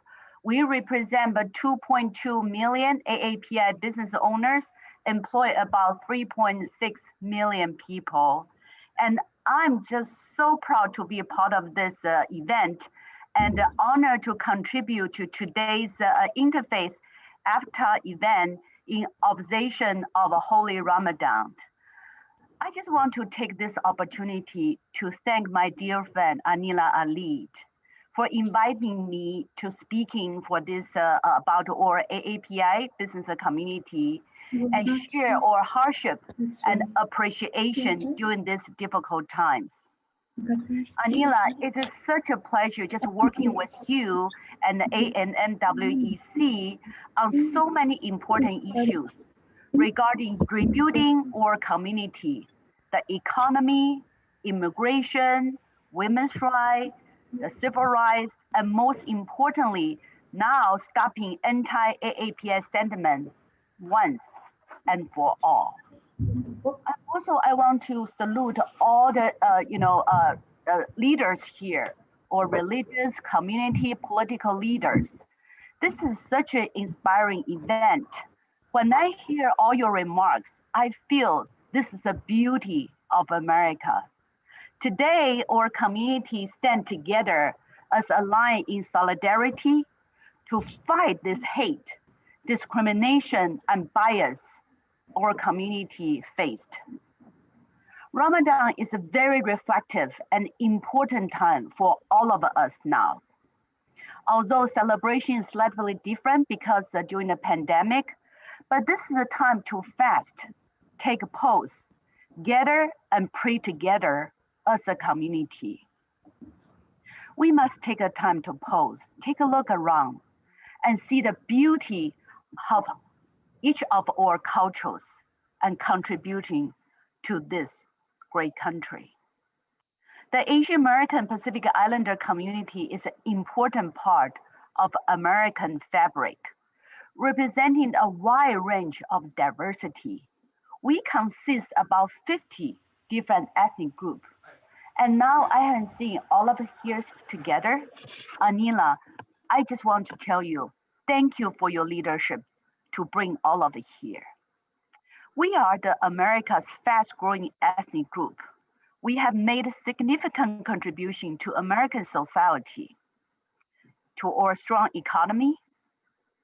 We represent about 2.2 million AAPI business owners, employ about 3.6 million people. And I'm just so proud to be a part of this event and honored to contribute to today's Interfaith Iftar event in observation of a holy Ramadan. I just want to take this opportunity to thank my dear friend Anila Ali for inviting me to speaking for this about our AAPI business community and share our hardship and appreciation during these difficult times. Anila, it is such a pleasure just working with you and the AMMWEC on so many important issues regarding rebuilding our community, the economy, immigration, women's rights, the civil rights, and most importantly, now stopping anti-AAPI sentiment once and for all. Also, I want to salute all the leaders here, or religious, community, political leaders. This is such an inspiring event. When I hear all your remarks, I feel this is the beauty of America. Today, our community stand together as a line in solidarity to fight this hate, discrimination, and bias our community faced. Ramadan is a very reflective and important time for all of us now. Although celebration is slightly different because during the pandemic, but this is a time to fast, take a pause, gather and pray together as a community. We must take a time to pause, take a look around, and see the beauty of each of our cultures and contributing to this great country. The Asian American Pacific Islander community is an important part of American fabric, representing a wide range of diversity. We consist about 50 different ethnic groups. And now I have seen all of us here together. Anila, I just want to tell you, thank you for your leadership to bring all of it here. We are the America's fast-growing ethnic group. We have made a significant contribution to American society, to our strong economy,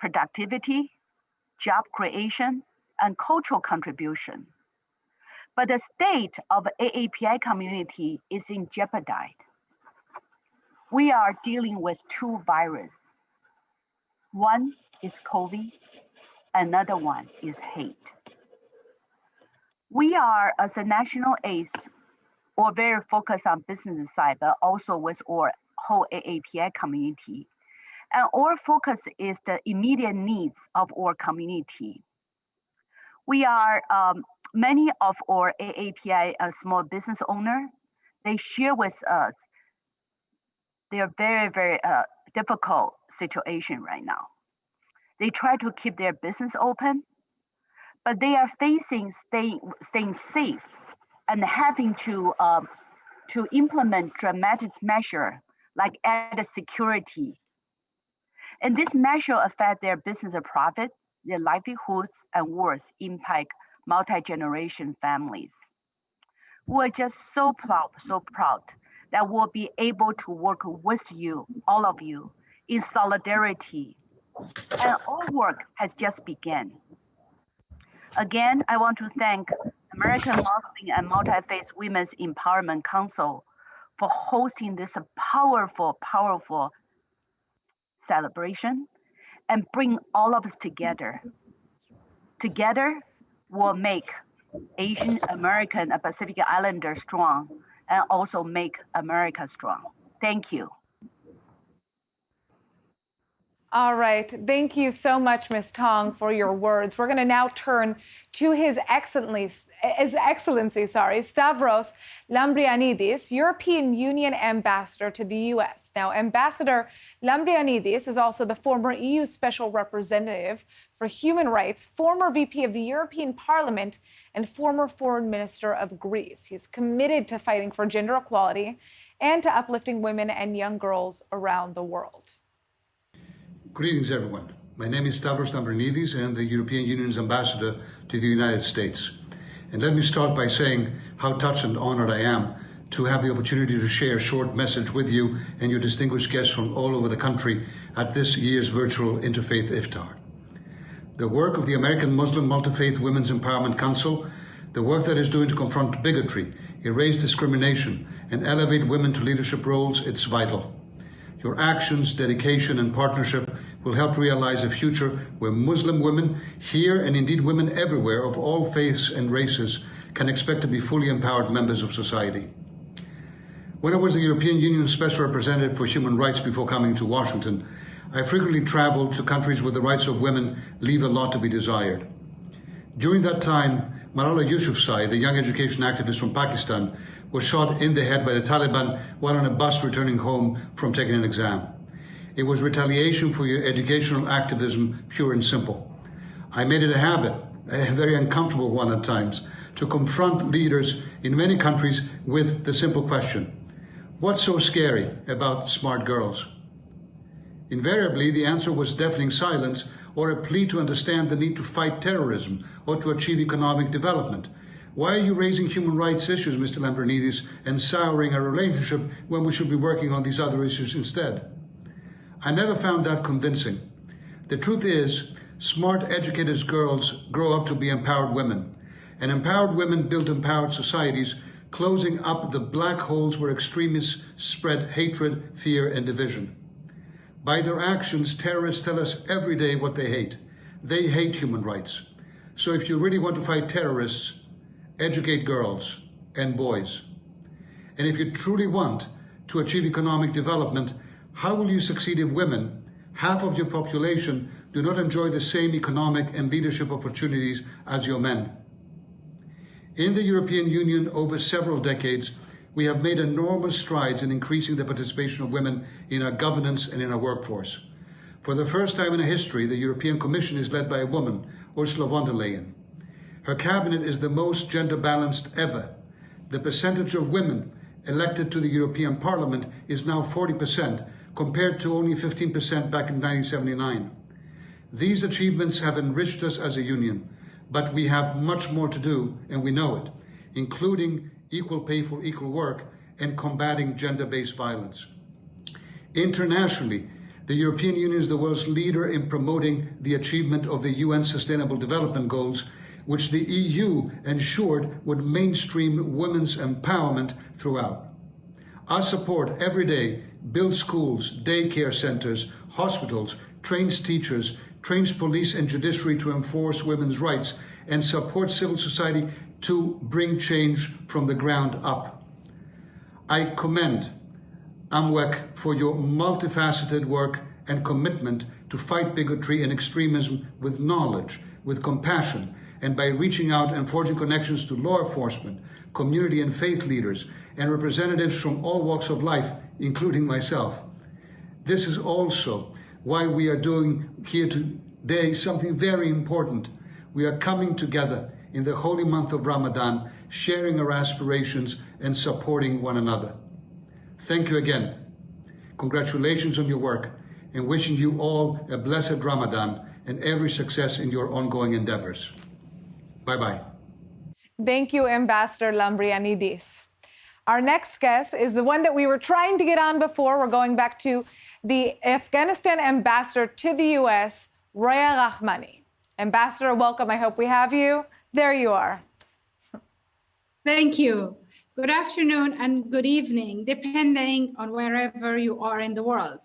productivity, job creation, and cultural contribution. But the state of AAPI community is in jeopardy. We are dealing with two viruses. One is COVID, another one is hate. We are, as a national ACE, or very focused on business side, but also with our whole AAPI community. And our focus is the immediate needs of our community. We are, many of our AAPI small business owners, they share with us their very, very difficult situation right now. They try to keep their business open, but they are facing staying safe and having to implement dramatic measures like added security. And this measure affect their business profit, their livelihoods, and worse, impact multi-generation families. We're just so proud that we'll be able to work with you, all of you, in solidarity. And our work has just begun. Again, I want to thank American Muslim and Multi-Faith Women's Empowerment Council for hosting this powerful, powerful celebration and bring all of us together. Together, we'll make Asian American and Pacific Islanders strong and also make America strong. Thank you. All right. Thank you so much, Ms. Tong, for your words. We're going to now turn to His Excellency, Stavros Lambrianidis, European Union Ambassador to the U.S. Now, Ambassador Lambrianidis is also the former EU Special Representative for Human Rights, former VP of the European Parliament, and former Foreign Minister of Greece. He's committed to fighting for gender equality and to uplifting women and young girls around the world. Greetings, everyone. My name is Stavros Lambrinidis, and I'm the European Union's ambassador to the United States. And let me start by saying how touched and honored I am to have the opportunity to share a short message with you and your distinguished guests from all over the country at this year's virtual Interfaith Iftar. The work of the American Muslim Multifaith Women's Empowerment Council, the work that is doing to confront bigotry, erase discrimination, and elevate women to leadership roles, it's vital. Your actions, dedication, and partnership will help realize a future where Muslim women here and indeed women everywhere of all faiths and races can expect to be fully empowered members of society. When I was the European Union Special Representative for Human Rights before coming to Washington, I frequently traveled to countries where the rights of women leave a lot to be desired. During that time, Malala Yousafzai, the young education activist from Pakistan, was shot in the head by the Taliban while on a bus returning home from taking an exam. It was retaliation for your educational activism, pure and simple. I made it a habit, a very uncomfortable one at times, to confront leaders in many countries with the simple question, what's so scary about smart girls? Invariably, the answer was deafening silence or a plea to understand the need to fight terrorism or to achieve economic development. Why are you raising human rights issues, Mr. Lambrinidis, and souring our relationship when we should be working on these other issues instead? I never found that convincing. The truth is, smart, educated girls grow up to be empowered women, and empowered women build empowered societies, closing up the black holes where extremists spread hatred, fear, and division. By their actions, terrorists tell us every day what they hate. They hate human rights. So if you really want to fight terrorists, educate girls and boys. And if you truly want to achieve economic development, how will you succeed if women, half of your population, do not enjoy the same economic and leadership opportunities as your men? In the European Union, over several decades, we have made enormous strides in increasing the participation of women in our governance and in our workforce. For the first time in history, the European Commission is led by a woman, Ursula von der Leyen. Her cabinet is the most gender-balanced ever. The percentage of women elected to the European Parliament is now 40%, compared to only 15% back in 1979. These achievements have enriched us as a union, but we have much more to do, and we know it, including equal pay for equal work and combating gender-based violence. Internationally, The European Union is the world's leader in promoting the achievement of the UN Sustainable Development Goals, which the EU ensured would mainstream women's empowerment throughout. Our support every day builds schools, daycare centers, hospitals, trains teachers, trains police and judiciary to enforce women's rights, and supports civil society to bring change from the ground up. I commend AMMWEC for your multifaceted work and commitment to fight bigotry and extremism with knowledge, with compassion, and by reaching out and forging connections to law enforcement, community and faith leaders, and representatives from all walks of life, including myself. This is also why we are doing here today something very important. We are coming together in the holy month of Ramadan, sharing our aspirations and supporting one another. Thank you again. Congratulations on your work, and wishing you all a blessed Ramadan and every success in your ongoing endeavors. Bye-bye. Thank you, Ambassador Lambrianidis. Our next guest is the one that we were trying to get on before. We're going back to the Afghanistan ambassador to the U.S., Roya Rahmani. Ambassador, welcome. I hope we have you. There you are. Thank you. Good afternoon and good evening, depending on wherever you are in the world.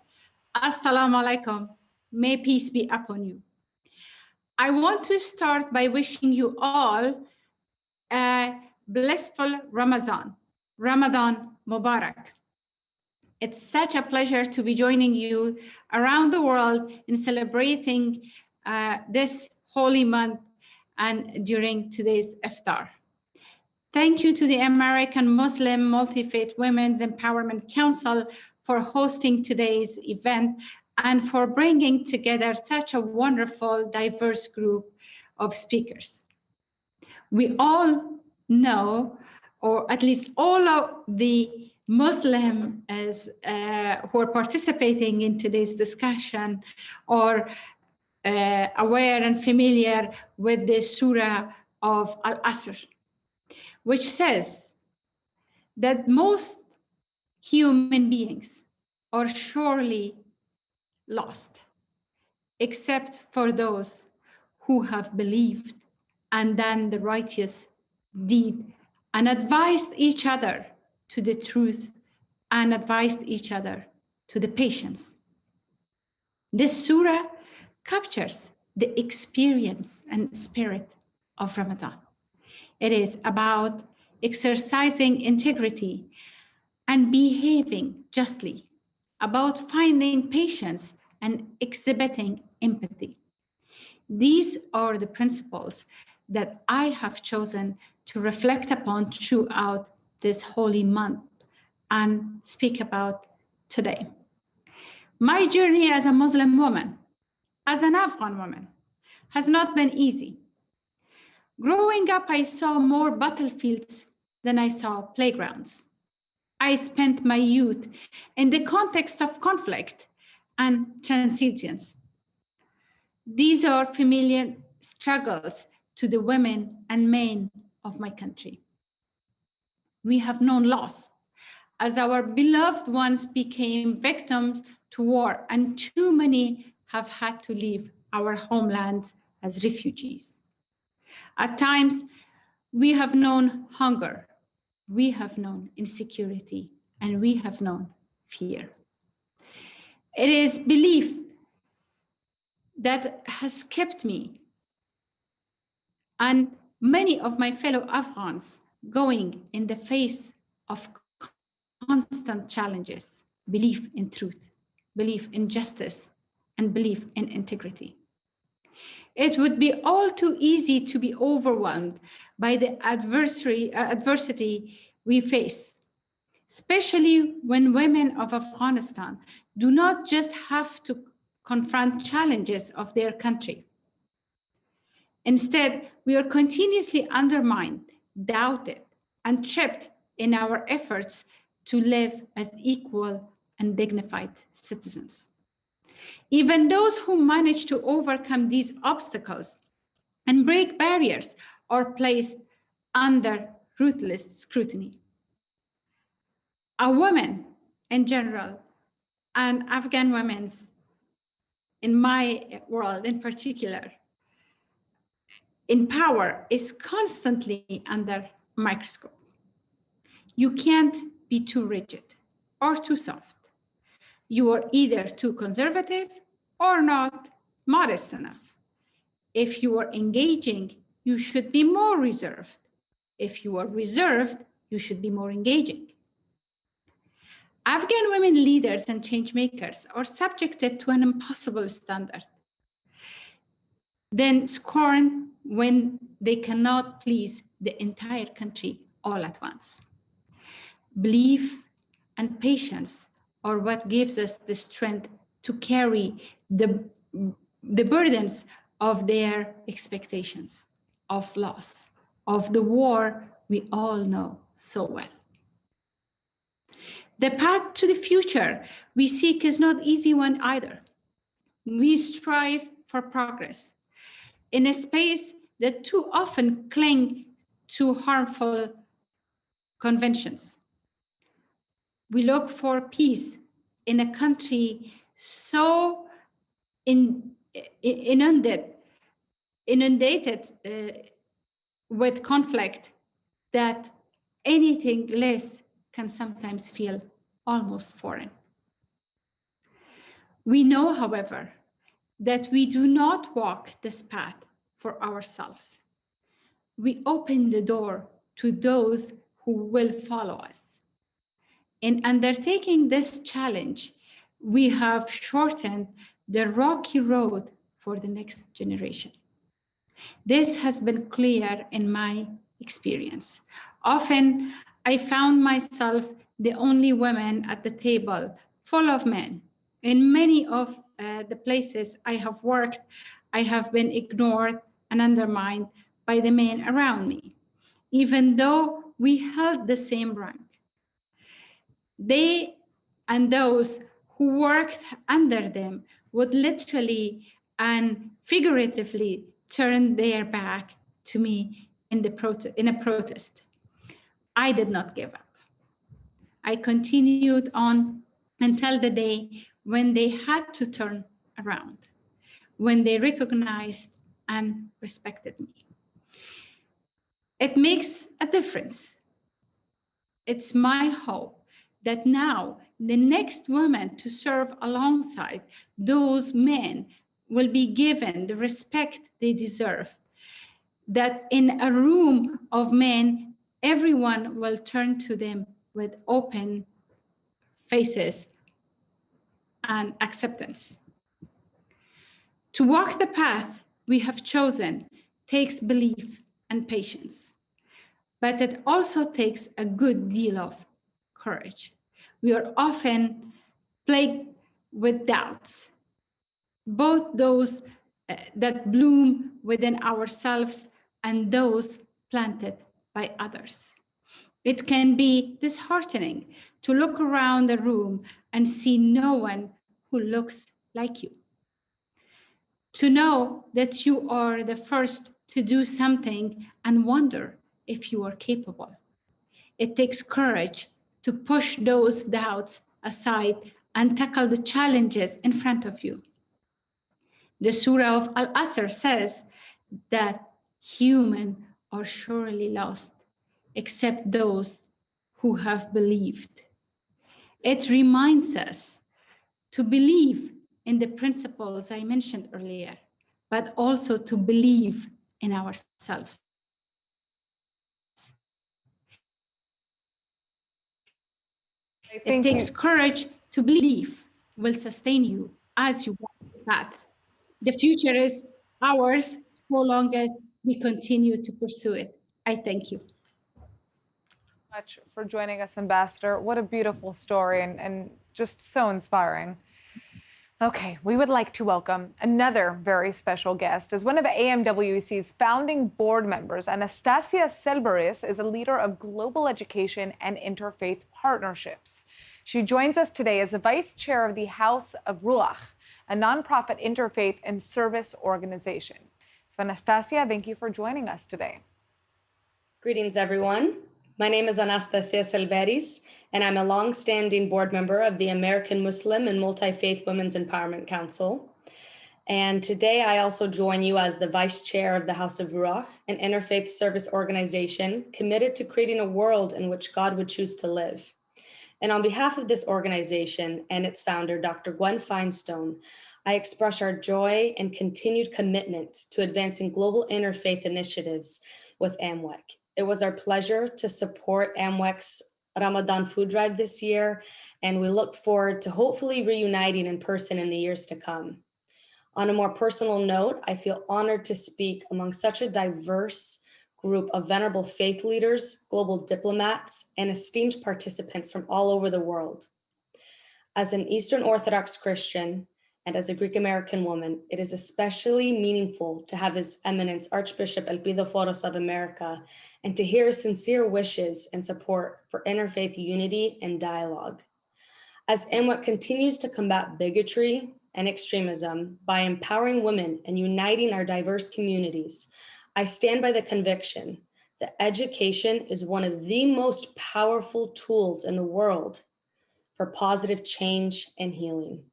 Assalamu alaikum. May peace be upon you. I want to start by wishing you all a blissful Ramadan. Ramadan Mubarak. It's such a pleasure to be joining you around the world in celebrating this holy month and during today's Iftar. Thank you to the American Muslim Multifaith Women's Empowerment Council for hosting today's event and for bringing together such a wonderful, diverse group of speakers. We all know, or at least all of the Muslims who are participating in today's discussion are aware and familiar with the Surah of Al-Asr, which says that most human beings are surely lost, except for those who have believed and done the righteous deed and advised each other to the truth and advised each other to the patience. This surah captures the experience and spirit of Ramadan. It is about exercising integrity and behaving justly, about finding patience and exhibiting empathy. These are the principles that I have chosen to reflect upon throughout this holy month and speak about today. My journey as a Muslim woman, as an Afghan woman, has not been easy. Growing up, I saw more battlefields than I saw playgrounds. I spent my youth in the context of conflict and transience. These are familiar struggles to the women and men of my country. We have known loss as our beloved ones became victims to war, and too many have had to leave our homelands as refugees. At times, we have known hunger, we have known insecurity, and we have known fear. It is belief that has kept me and many of my fellow Afghans going in the face of constant challenges: belief in truth, belief in justice, and belief in integrity. It would be all too easy to be overwhelmed by the adversity we face, especially when women of Afghanistan do not just have to confront challenges of their country. Instead, we are continuously undermined, doubted, and tripped in our efforts to live as equal and dignified citizens. Even those who manage to overcome these obstacles and break barriers are placed under ruthless scrutiny. A woman in general, and Afghan women in my world in particular, in power is constantly under microscope. You can't be too rigid or too soft. You are either too conservative or not modest enough. If you are engaging, you should be more reserved. If you are reserved, you should be more engaging. Afghan women leaders and change makers are subjected to an impossible standard, then scorned when they cannot please the entire country all at once. Belief and patience are what gives us the strength to carry the burdens of their expectations, of loss, of the war we all know so well. The path to the future we seek is not easy one either. We strive for progress in a space that too often cling to harmful conventions. We look for peace in a country so inundated with conflict that anything less can sometimes feel almost foreign. We know, however, that we do not walk this path for ourselves. We open the door to those who will follow us. In undertaking this challenge, we have shortened the rocky road for the next generation. This has been clear in my experience. Often, I found myself the only woman at the table, full of men. In many of the places I have worked, I have been ignored and undermined by the men around me, even though we held the same rank. They and those who worked under them would literally and figuratively turn their back to me in a protest. I did not give up. I continued on until the day when they had to turn around, when they recognized and respected me. It makes a difference. It's my hope that now the next woman to serve alongside those men will be given the respect they deserve, that in a room of men, everyone will turn to them with open faces and acceptance. To walk the path we have chosen takes belief and patience, but it also takes a good deal of courage. We are often plagued with doubts, both those that bloom within ourselves and those planted by others. It can be disheartening to look around the room and see no one who looks like you. To know that you are the first to do something and wonder if you are capable. It takes courage to push those doubts aside and tackle the challenges in front of you. The Surah of Al-Asr says that humans are surely lost, except those who have believed. It reminds us to believe in the principles I mentioned earlier, but also to believe in ourselves. It takes courage to believe will sustain you as you walk the path. The future is ours so long as we continue to pursue it. I thank you. Much for joining us, Ambassador. What a beautiful story and just so inspiring. Okay, we would like to welcome another very special guest. As one of AMWEC's founding board members, Anastasia Cerberus is a leader of global education and interfaith partnerships. She joins us today as a vice chair of the House of Ruach, a nonprofit interfaith and service organization. So Anastasia, thank you for joining us today. Greetings, everyone. My name is Anastasia Cerberus, and I'm a long-standing board member of the American Muslim and Multifaith Women's Empowerment Council. And today I also join you as the Vice Chair of the House of Ruach, an interfaith service organization committed to creating a world in which God would choose to live. And on behalf of this organization and its founder, Dr. Gwen Feinstone, I express our joy and continued commitment to advancing global interfaith initiatives with AMMWEC. It was our pleasure to support AMMWEC's Ramadan food drive this year, and we look forward to hopefully reuniting in person in the years to come. On a more personal note, I feel honored to speak among such a diverse group of venerable faith leaders, global diplomats, and esteemed participants from all over the world. As an Eastern Orthodox Christian and as a Greek American woman, it is especially meaningful to have His Eminence Archbishop Pido Foros of America and to hear sincere wishes and support for interfaith unity and dialogue. As AMMWEC continues to combat bigotry and extremism by empowering women and uniting our diverse communities, I stand by the conviction that education is one of the most powerful tools in the world for positive change and healing.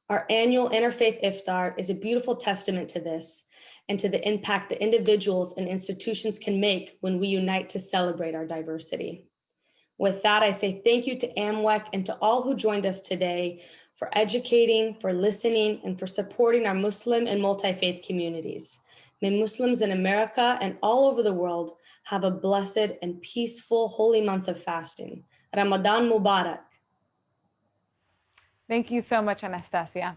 Our annual Interfaith Iftar is a beautiful testament to this and to the impact that individuals and institutions can make when we unite to celebrate our diversity. With that, I say thank you to AMMWEC and to all who joined us today for educating, for listening, and for supporting our Muslim and multi-faith communities. May Muslims in America and all over the world have a blessed and peaceful holy month of fasting. Ramadan Mubarak. Thank you so much, Anastasia.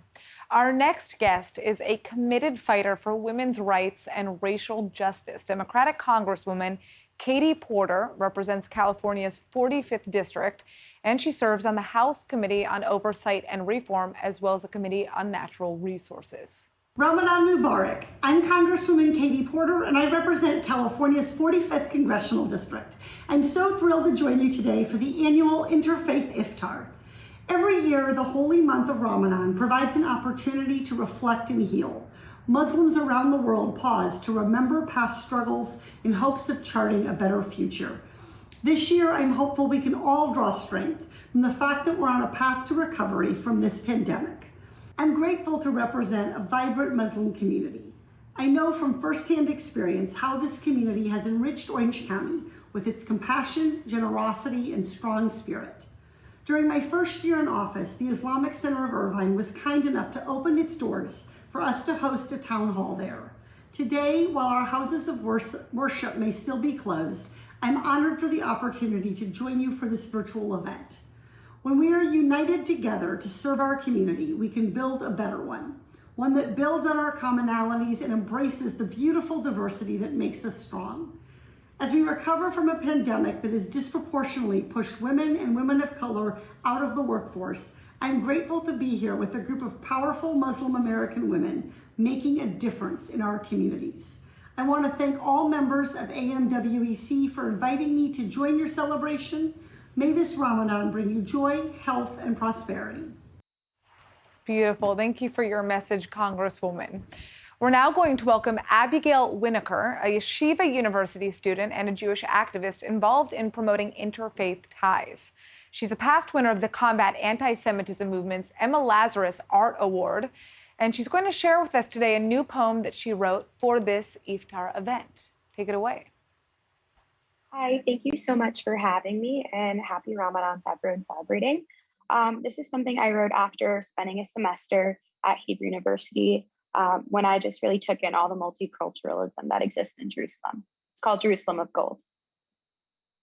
Our next guest is a committed fighter for women's rights and racial justice. Democratic Congresswoman Katie Porter represents California's 45th District, and she serves on the House Committee on Oversight and Reform, as well as the Committee on Natural Resources. Ramadan Mubarak. I'm Congresswoman Katie Porter, and I represent California's 45th Congressional District. I'm so thrilled to join you today for the annual Interfaith Iftar. Every year, the holy month of Ramadan provides an opportunity to reflect and heal. Muslims around the world pause to remember past struggles in hopes of charting a better future. This year, I'm hopeful we can all draw strength from the fact that we're on a path to recovery from this pandemic. I'm grateful to represent a vibrant Muslim community. I know from firsthand experience how this community has enriched Orange County with its compassion, generosity, and strong spirit. During my first year in office, the Islamic Center of Irvine was kind enough to open its doors for us to host a town hall there. Today, while our houses of worship may still be closed, I'm honored for the opportunity to join you for this virtual event. When we are united together to serve our community, we can build a better one that builds on our commonalities and embraces the beautiful diversity that makes us strong. As we recover from a pandemic that has disproportionately pushed women and women of color out of the workforce, I'm grateful to be here with a group of powerful Muslim American women making a difference in our communities. I want to thank all members of AMMWEC for inviting me to join your celebration. May this Ramadan bring you joy, health, and prosperity. Beautiful. Thank you for your message, Congresswoman. We're now going to welcome Abigail Winokur, a Yeshiva University student and a Jewish activist involved in promoting interfaith ties. She's a past winner of the Combat Anti-Semitism Movement's Emma Lazarus Art Award, and she's going to share with us today a new poem that she wrote for this Iftar event. Take it away. Hi, thank you so much for having me, and happy Ramadan to everyone celebrating. This is something I wrote after spending a semester at Hebrew University when I just really took in all the multiculturalism that exists in Jerusalem. It's called Jerusalem of Gold.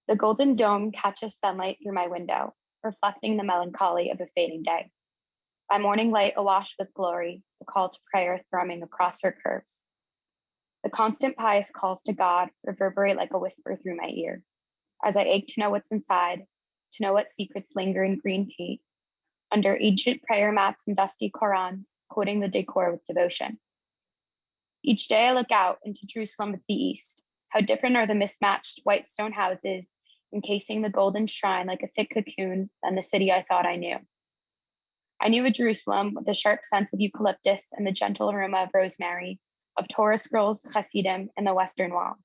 The golden dome catches sunlight through my window, reflecting the melancholy of a fading day. By morning light awash with glory, the call to prayer thrumming across her curves. The constant pious calls to God reverberate like a whisper through my ear, as I ache to know what's inside, to know what secrets linger in green paint, under ancient prayer mats and dusty Korans, quoting the decor with devotion. Each day I look out into Jerusalem of the East. How different are the mismatched white stone houses encasing the golden shrine like a thick cocoon than the city I thought I knew. I knew a Jerusalem with the sharp scent of eucalyptus and the gentle aroma of rosemary, of Torah scrolls, Hasidim, and the Western Wall,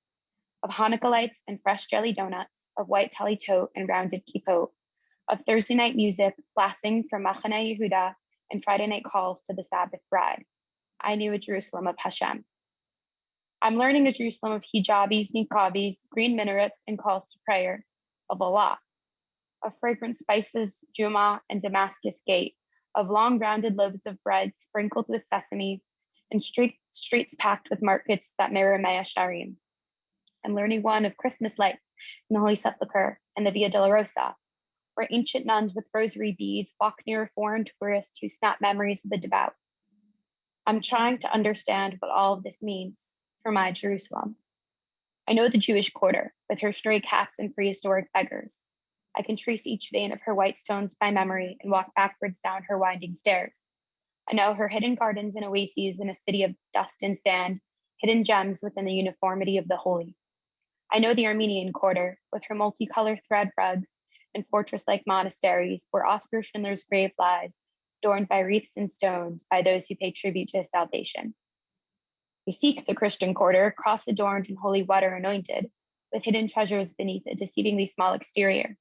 of Hanukkah lights and fresh jelly donuts, of white talitot and rounded kippot, of Thursday night music blasting from Machane Yehuda and Friday night calls to the Sabbath bride. I knew a Jerusalem of Hashem. I'm learning a Jerusalem of hijabis, niqabis, green minarets, and calls to prayer, of Allah, of fragrant spices, Juma, and Damascus gate, of long rounded loaves of bread sprinkled with sesame, and streets packed with markets that mirror Maya Sharim. I'm learning one of Christmas lights in the Holy Sepulchre and the Via Dolorosa, where ancient nuns with rosary beads walk near foreign tourists who snap memories of the devout. I'm trying to understand what all of this means for my Jerusalem. I know the Jewish quarter with her stray cats and prehistoric beggars. I can trace each vein of her white stones by memory and walk backwards down her winding stairs. I know her hidden gardens and oases in a city of dust and sand, hidden gems within the uniformity of the holy. I know the Armenian quarter with her multicolored thread rugs and fortress-like monasteries where Oscar Schindler's grave lies, adorned by wreaths and stones by those who pay tribute to his salvation. We seek the Christian quarter, cross-adorned and holy water anointed, with hidden treasures beneath a deceivingly small exterior.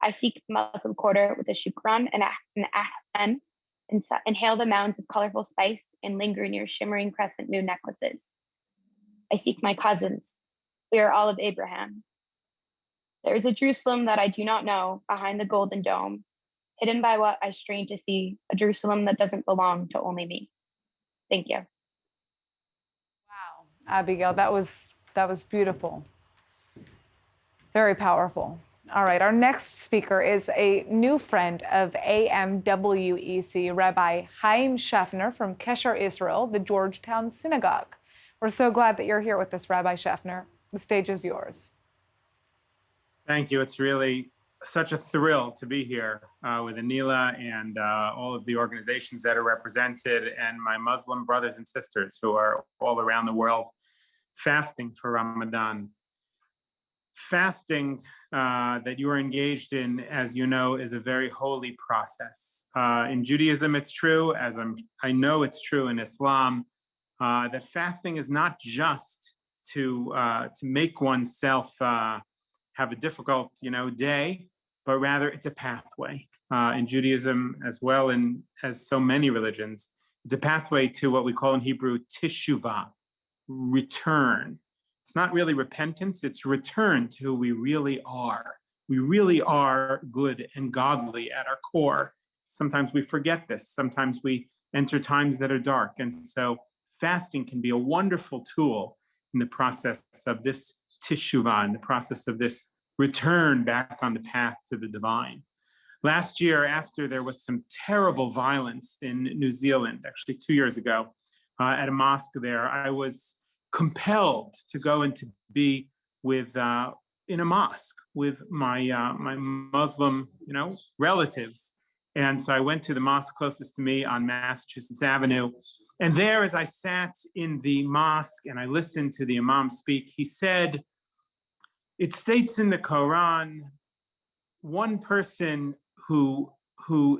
I seek the Muslim quarter with a shukran and an ahsan, and inhale the mounds of colorful spice and linger near shimmering crescent moon necklaces. I seek my cousins. We are all of Abraham. There is a Jerusalem that I do not know behind the golden dome, hidden by what I strain to see, a Jerusalem that doesn't belong to only me. Thank you. Wow, Abigail, that was beautiful. Very powerful. All right, our next speaker is a new friend of AMMWEC, Rabbi Haim Schaffner from Kesha, Israel, the Georgetown Synagogue. We're so glad that you're here with us, Rabbi Schaffner. The stage is yours. Thank you. It's really such a thrill to be here with Anila and all of the organizations that are represented and my Muslim brothers and sisters who are all around the world fasting for Ramadan. Fasting that you are engaged in, as you know, is a very holy process. In Judaism, it's true, as I know it's true in Islam, that fasting is not just to make oneself have a difficult, day, but rather it's a pathway. In Judaism, as well and as so many religions, it's a pathway to what we call in Hebrew teshuvah, return. It's not really repentance, it's return to who we really are. We really are good and godly at our core. Sometimes we forget this. Sometimes we enter times that are dark. And so fasting can be a wonderful tool in the process of this teshuvah, in the process of this return back on the path to the divine. Last year, after there was some terrible violence in New Zealand, actually 2 years ago, at a mosque there, I was compelled to go and to be with in a mosque with my my Muslim relatives, and so I went to the mosque closest to me on Massachusetts Avenue, and there, as I sat in the mosque and I listened to the Imam speak, he said, "It states in the Quran, one person who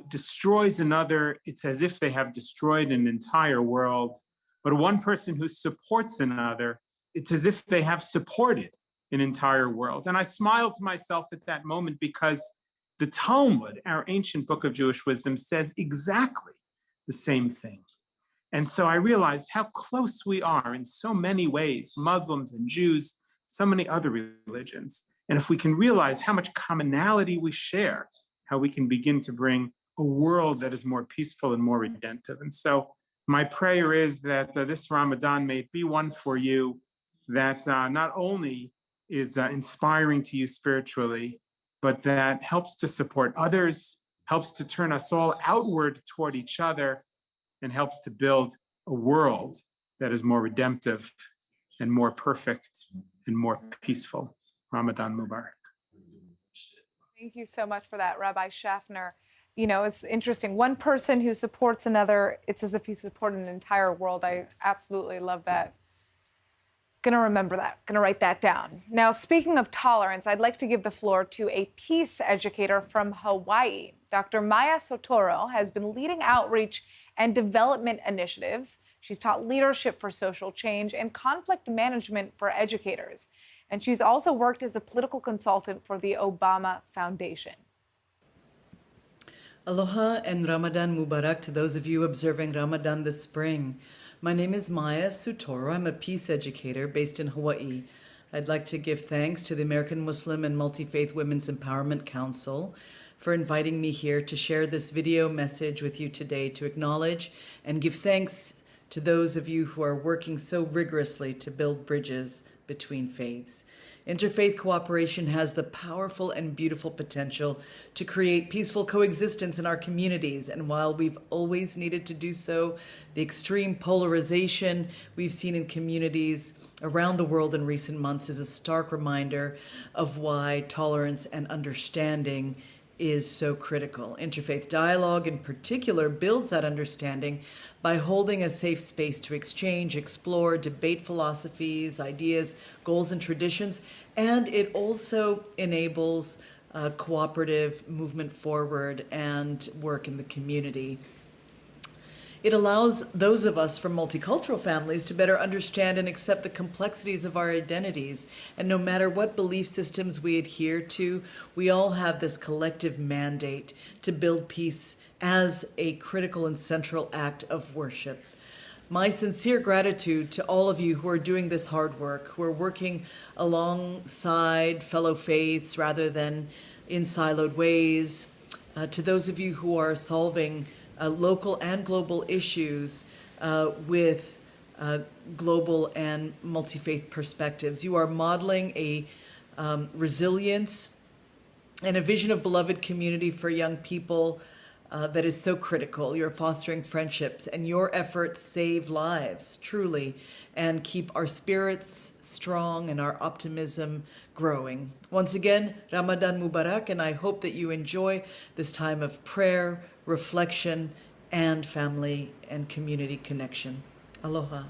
destroys another, it's as if they have destroyed an entire world. But one person who supports another, it's as if they have supported an entire world." And I smiled to myself at that moment because the Talmud, our ancient book of Jewish wisdom, says exactly the same thing. And so I realized how close we are in so many ways, Muslims and Jews, so many other religions. And if we can realize how much commonality we share, how we can begin to bring a world that is more peaceful and more redemptive. And so my prayer is that this Ramadan may be one for you that not only is inspiring to you spiritually, but that helps to support others, helps to turn us all outward toward each other, and helps to build a world that is more redemptive and more perfect and more peaceful. Ramadan Mubarak. Thank you so much for that, Rabbi Schaffner. It's interesting. One person who supports another, it's as if he supported an entire world. I absolutely love that. Gonna remember that, gonna write that down. Now, speaking of tolerance, I'd like to give the floor to a peace educator from Hawaii. Dr. Maya Sotoro has been leading outreach and development initiatives. She's taught leadership for social change and conflict management for educators. And she's also worked as a political consultant for the Obama Foundation. Aloha and Ramadan Mubarak to those of you observing Ramadan this spring. My name is Maya Sotoro. I'm a peace educator based in Hawaii. I'd like to give thanks to the American Muslim and Multifaith Women's Empowerment Council for inviting me here to share this video message with you today, to acknowledge and give thanks to those of you who are working so rigorously to build bridges between faiths. Interfaith cooperation has the powerful and beautiful potential to create peaceful coexistence in our communities. And while we've always needed to do so, the extreme polarization we've seen in communities around the world in recent months is a stark reminder of why tolerance and understanding is so critical. Interfaith dialogue in particular builds that understanding by holding a safe space to exchange, explore, debate philosophies, ideas, goals, and traditions, and it also enables cooperative movement forward and work in the community. It allows those of us from multicultural families to better understand and accept the complexities of our identities. And no matter what belief systems we adhere to, we all have this collective mandate to build peace as a critical and central act of worship. My sincere gratitude to all of you who are doing this hard work, who are working alongside fellow faiths rather than in siloed ways, to those of you who are solving local and global issues with global and multi-faith perspectives. You are modeling a resilience and a vision of beloved community for young people that is so critical. You're fostering friendships, and your efforts save lives, truly, and keep our spirits strong and our optimism growing. Once again, Ramadan Mubarak, and I hope that you enjoy this time of prayer, reflection, and family and community connection. Aloha.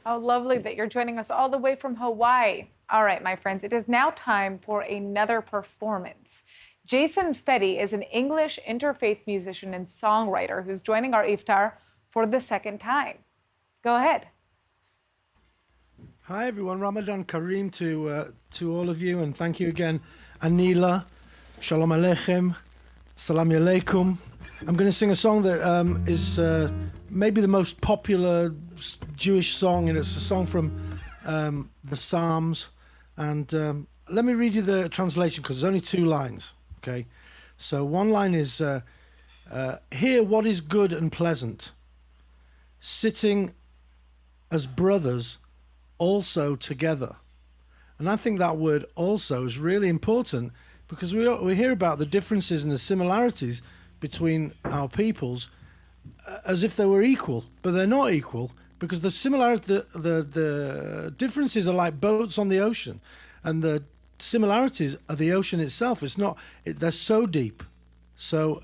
How lovely that you're joining us all the way from Hawaii. All right, my friends, it is now time for another performance. Jason Fetty is an English interfaith musician and songwriter who's joining our Iftar for the second time. Go ahead. Hi, everyone. Ramadan Kareem to all of you, and thank you again, Anila. Shalom Aleichem. Salam Alaikum. I'm going to sing a song that is maybe the most popular Jewish song, and it's a song from the Psalms. And let me read you the translation, because there's only 2 lines, okay? So one line is, hear what is good and pleasant, sitting as brothers also together. And I think that word also is really important, because we hear about the differences and the similarities between our peoples as if they were equal, but they're not equal, because the similarities, the differences are like boats on the ocean, and the similarities are the ocean itself. It's not, they're so deep. So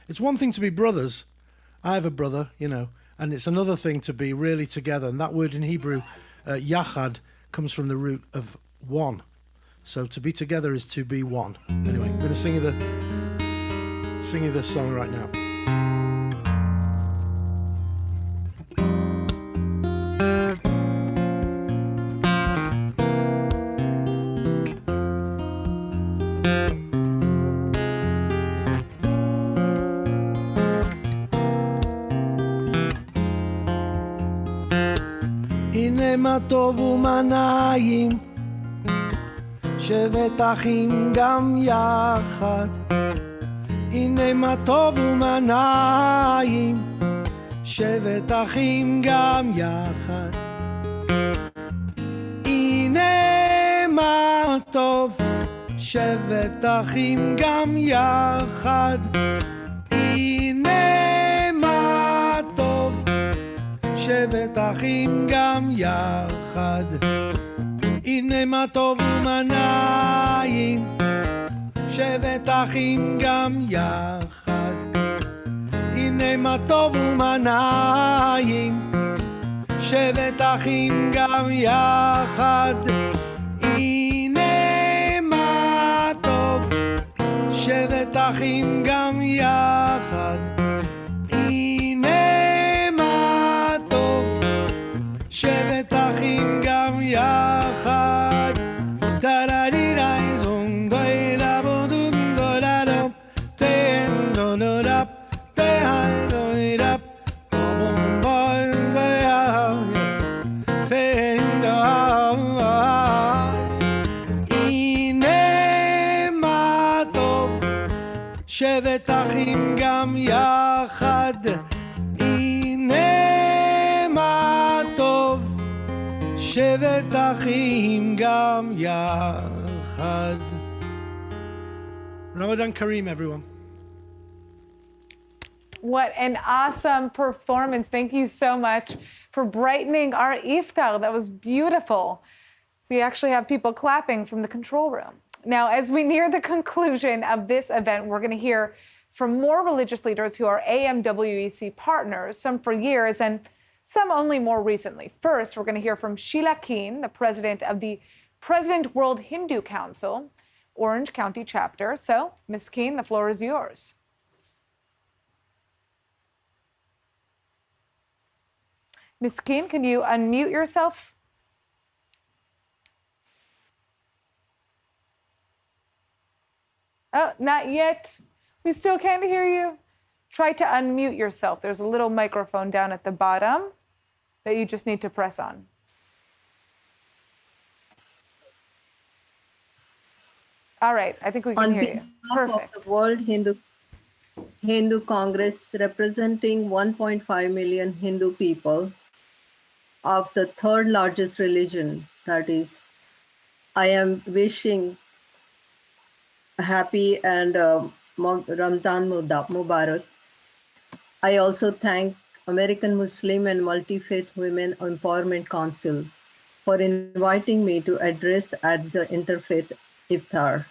it's one thing to be brothers. I have a brother, you know, and it's another thing to be really together. And that word in Hebrew, yachad, comes from the root of one. So to be together is to be one. Anyway, I'm going to sing you the song right now. הנה מה טוב ומה נעים, שבת אחים גם יחד. הנה מה טוב ומה נעים, שבת אחים גם יחד. הנה מה טוב, שבת אחים גם יחד. הנה מה טוב, שבת אחים גם יחד. הנה מה טוב ומה נעים, שבת אחים גם יחד. הנה מה טוב ומה נעים, שבת אחים גם יחד. הנה מה טוב, שבת אחים גם יחד. הנה מה טוב, שבת אחים גם יחד. טררירי זון דוירה בודון דורדום, תן דורדופ, תהי שבת אחים גם יחד, הנה מה טוב, שבת אחים גם יחד. Ramadan Kareem, everyone. What an awesome performance. Thank you so much for brightening our Iftar. That was beautiful. We actually have people clapping from the control room. Now, as we near the conclusion of this event, we're going to hear from more religious leaders who are AMWEC partners, some for years and some only more recently. First, we're going to hear from Sheila, the president of the President World Hindu Council, Orange County chapter. So, Ms. Keen, the floor is yours. Ms. Keen, can you unmute yourself? Oh, not yet. We still can't hear you. Try to unmute yourself. There's a little microphone down at the bottom that you just need to press on. All right, I think we can hear you. Perfect. Of the World Hindu Congress, representing 1.5 million Hindu people of the third largest religion, that is, I am wishing a happy and Ramadan Mubarak. I also thank American Muslim and Multifaith Women Empowerment Council for inviting me to address at the Interfaith Iftar.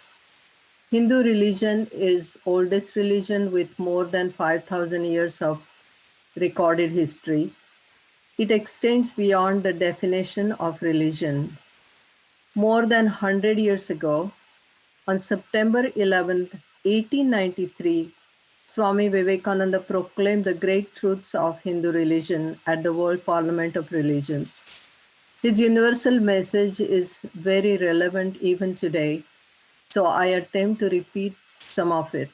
Hindu religion is oldest religion with more than 5,000 years of recorded history. It extends beyond the definition of religion. More than 100 years ago, on September 11, 1893, Swami Vivekananda proclaimed the great truths of Hindu religion at the World Parliament of Religions. His universal message is very relevant even today, so I attempt to repeat some of it.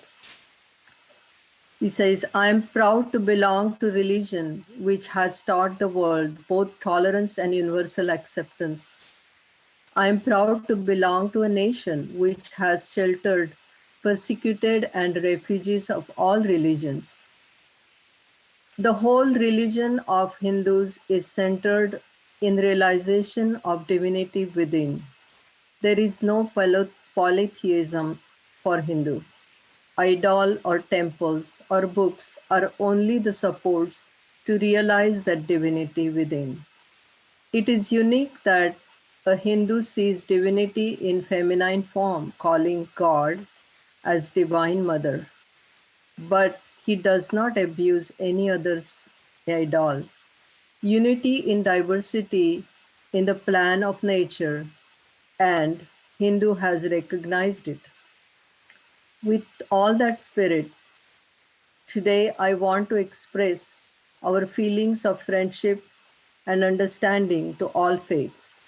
He says, I am proud to belong to religion which has taught the world both tolerance and universal acceptance. I am proud to belong to a nation which has sheltered persecuted and refugees of all religions. The whole religion of Hindus is centered in realization of divinity within. There is no polytheism for Hindu. Idol or temples or books are only the supports to realize that divinity within. It is unique that a Hindu sees divinity in feminine form, calling God as Divine Mother, but he does not abuse any other's idol. Unity in diversity in the plan of nature, and Hindu has recognized it. With all that spirit, today I want to express our feelings of friendship and understanding to all faiths.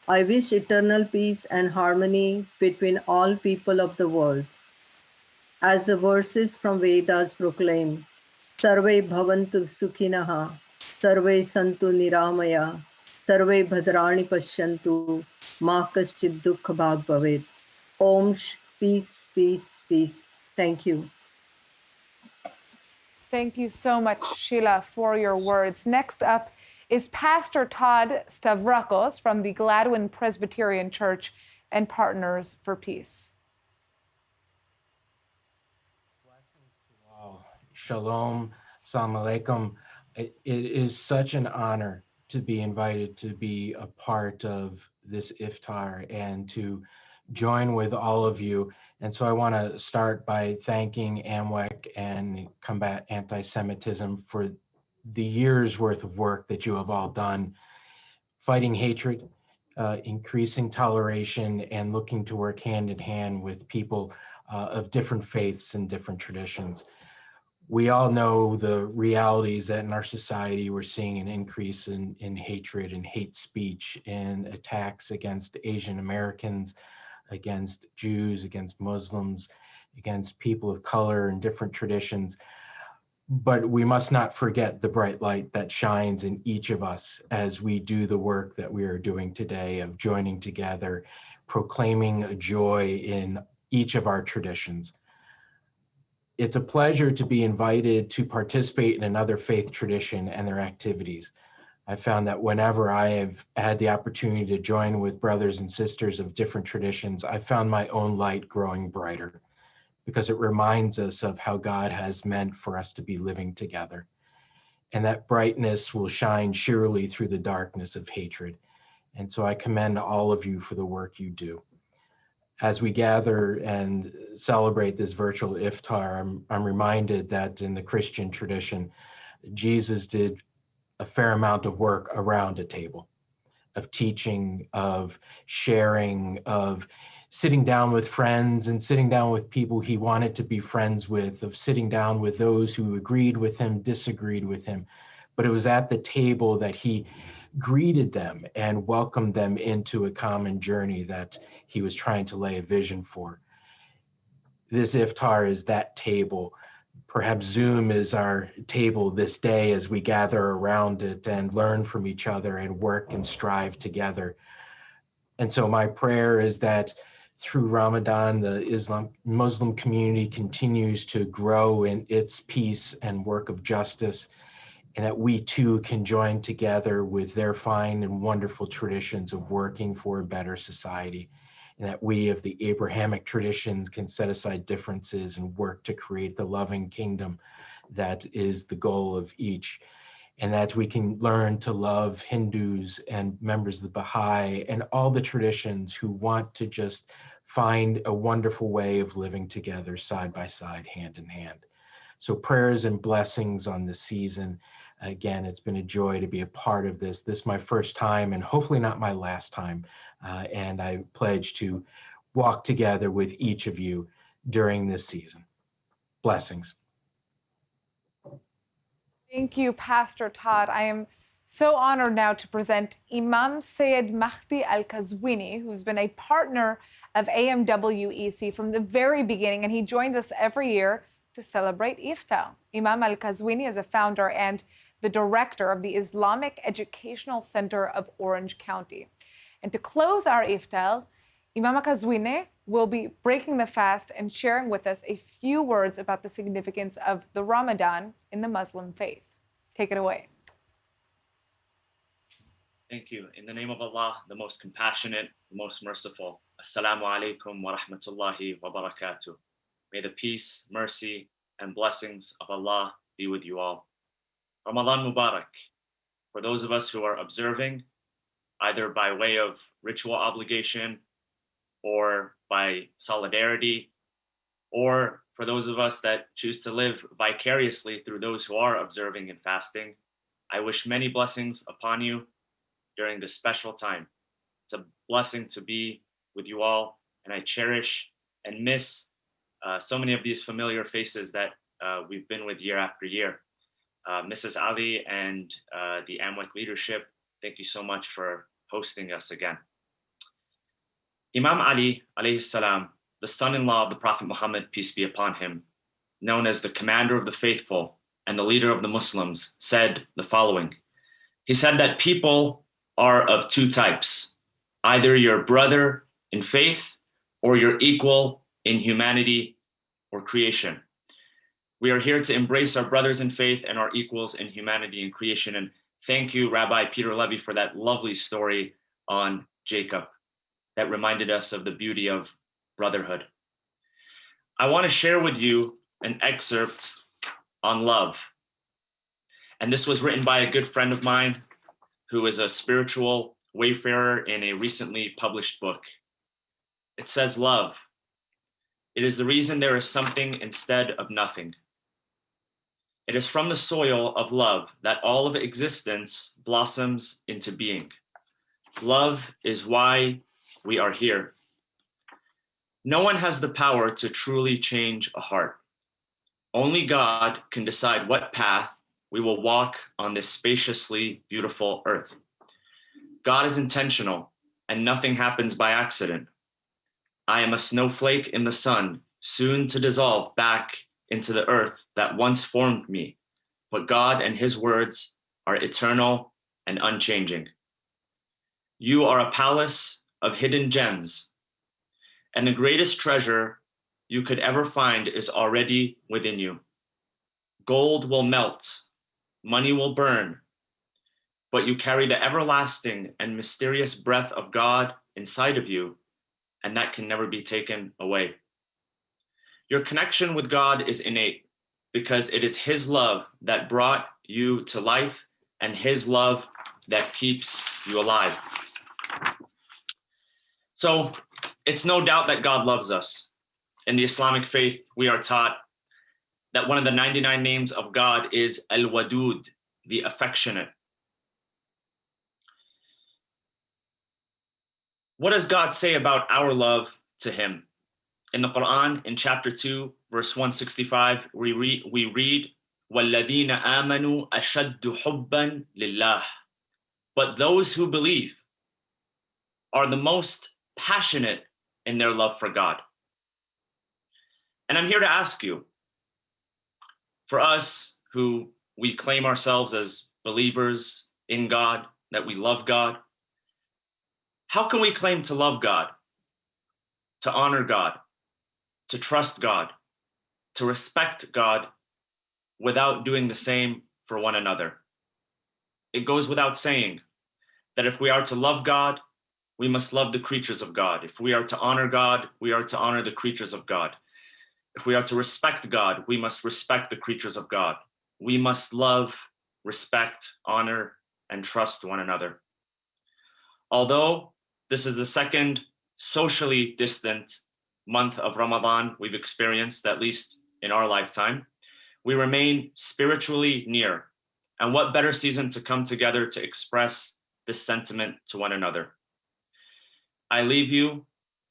I wish eternal peace and harmony between all people of the world. As the verses from Vedas proclaim, Sarve bhavantu sukhinaha, Sarve santu niramaya, Sarve bhadrani pashyantu, ma kaschid dukha bhag bhavet. Om, peace, peace, peace. Thank you. Thank you so much, Sheila, for your words. Next up is Pastor Todd Stavrakos from the Gladwin Presbyterian Church and Partners for Peace. Shalom, Assalamu alaikum. It is such an honor to be invited to be a part of this Iftar and to join with all of you. And so I want to start by thanking AMMWEC and Combat Anti-Semitism for the years worth of work that you have all done, fighting hatred, increasing toleration, and looking to work hand in hand with people of different faiths and different traditions. We all know the realities that in our society we're seeing an increase in hatred and hate speech and attacks against Asian Americans, against Jews, against Muslims, against people of color and different traditions. But we must not forget the bright light that shines in each of us as we do the work that we are doing today of joining together, proclaiming a joy in each of our traditions. it's a pleasure to be invited to participate in another faith tradition and their activities. I found that whenever I have had the opportunity to join with brothers and sisters of different traditions, I found my own light growing brighter, because it reminds us of how God has meant for us to be living together. And that brightness will shine surely through the darkness of hatred. And so I commend all of you for the work you do. As we gather and celebrate this virtual Iftar, I'm reminded that in the Christian tradition, Jesus did a fair amount of work around a table, of teaching, of sharing, of sitting down with friends and sitting down with people he wanted to be friends with, of sitting down with those who agreed with him, disagreed with him. But it was at the table that he greeted them and welcomed them into a common journey that he was trying to lay a vision for. This Iftar is that table. Perhaps Zoom is our table this day as we gather around it and learn from each other and work and strive together. And so my prayer is that through Ramadan, the Muslim community continues to grow in its peace and work of justice, and that we too can join together with their fine and wonderful traditions of working for a better society, and that we of the Abrahamic traditions can set aside differences and work to create the loving kingdom that is the goal of each, and that we can learn to love Hindus and members of the Baha'i and all the traditions who want to just find a wonderful way of living together side by side, hand in hand. So prayers and blessings on this season. Again, it's been a joy to be a part of this. This is my first time and hopefully not my last time. And I pledge to walk together with each of you during this season. Blessings. Thank you, Pastor Todd. I am so honored now to present Imam Syed Mahdi Al-Kazwini, who's been a partner of AMMWEC from the very beginning, and he joins us every year to celebrate Iftar. Imam Al-Kazwini is a founder and the director of the Islamic Educational Center of Orange County. And to close our Iftar, Imam Al-Kazwini will be breaking the fast and sharing with us a few words about the significance of the Ramadan in the Muslim faith. Take it away. Thank you. In the name of Allah, the most compassionate, the most merciful. Assalamu alaikum wa rahmatullahi wa barakatuh. May the peace, mercy, and blessings of Allah be with you all. Ramadan Mubarak. For those of us who are observing, either by way of ritual obligation or by solidarity, or for those of us that choose to live vicariously through those who are observing and fasting, I wish many blessings upon you during this special time. It's a blessing to be with you all, and I cherish and miss so many of these familiar faces that we've been with year after year. Mrs. Ali and the AMMWEC leadership, thank you so much for hosting us again. Imam Ali, alayhi salam, the son-in-law of the Prophet Muhammad, peace be upon him, known as the commander of the faithful and the leader of the Muslims, said the following. He said that people are of two types, either your brother in faith or your equal in humanity or creation. We are here to embrace our brothers in faith and our equals in humanity and creation. And thank you, Rabbi Peter Levy, for that lovely story on Jacob that reminded us of the beauty of brotherhood. I want to share with you an excerpt on love. And this was written by a good friend of mine who is a spiritual wayfarer in a recently published book. It says, love. It is the reason there is something instead of nothing. It is from the soil of love that all of existence blossoms into being. Love is why we are here. No one has the power to truly change a heart. Only God can decide what path we will walk on this spaciously beautiful earth. God is intentional and nothing happens by accident. I am a snowflake in the sun, soon to dissolve back into the earth that once formed me, but God and his words are eternal and unchanging. You are a palace of hidden gems, and the greatest treasure you could ever find is already within you. Gold will melt, money will burn, but you carry the everlasting and mysterious breath of God inside of you, and that can never be taken away. Your connection with God is innate because it is His love that brought you to life and His love that keeps you alive. So it's no doubt that God loves us. In the Islamic faith, we are taught that one of the 99 names of God is Al-Wadud, the affectionate. What does God say about our love to Him? In the Quran, in chapter 2, verse 165, we read, وَالَّذِينَ آمَنُوا أَشَدُّ حُبًّا لِلَّهِ. But those who believe are the most passionate in their love for God. And I'm here to ask you, for us who we claim ourselves as believers in God, that we love God, how can we claim to love God, to honor God, to trust God, to respect God without doing the same for one another? It goes without saying that if we are to love God, we must love the creatures of God. If we are to honor God, we are to honor the creatures of God. If we are to respect God, we must respect the creatures of God. We must love, respect, honor, and trust one another. Although this is the second socially distant month of Ramadan we've experienced, at least in our lifetime, we remain spiritually near. And what better season to come together to express this sentiment to one another? I leave you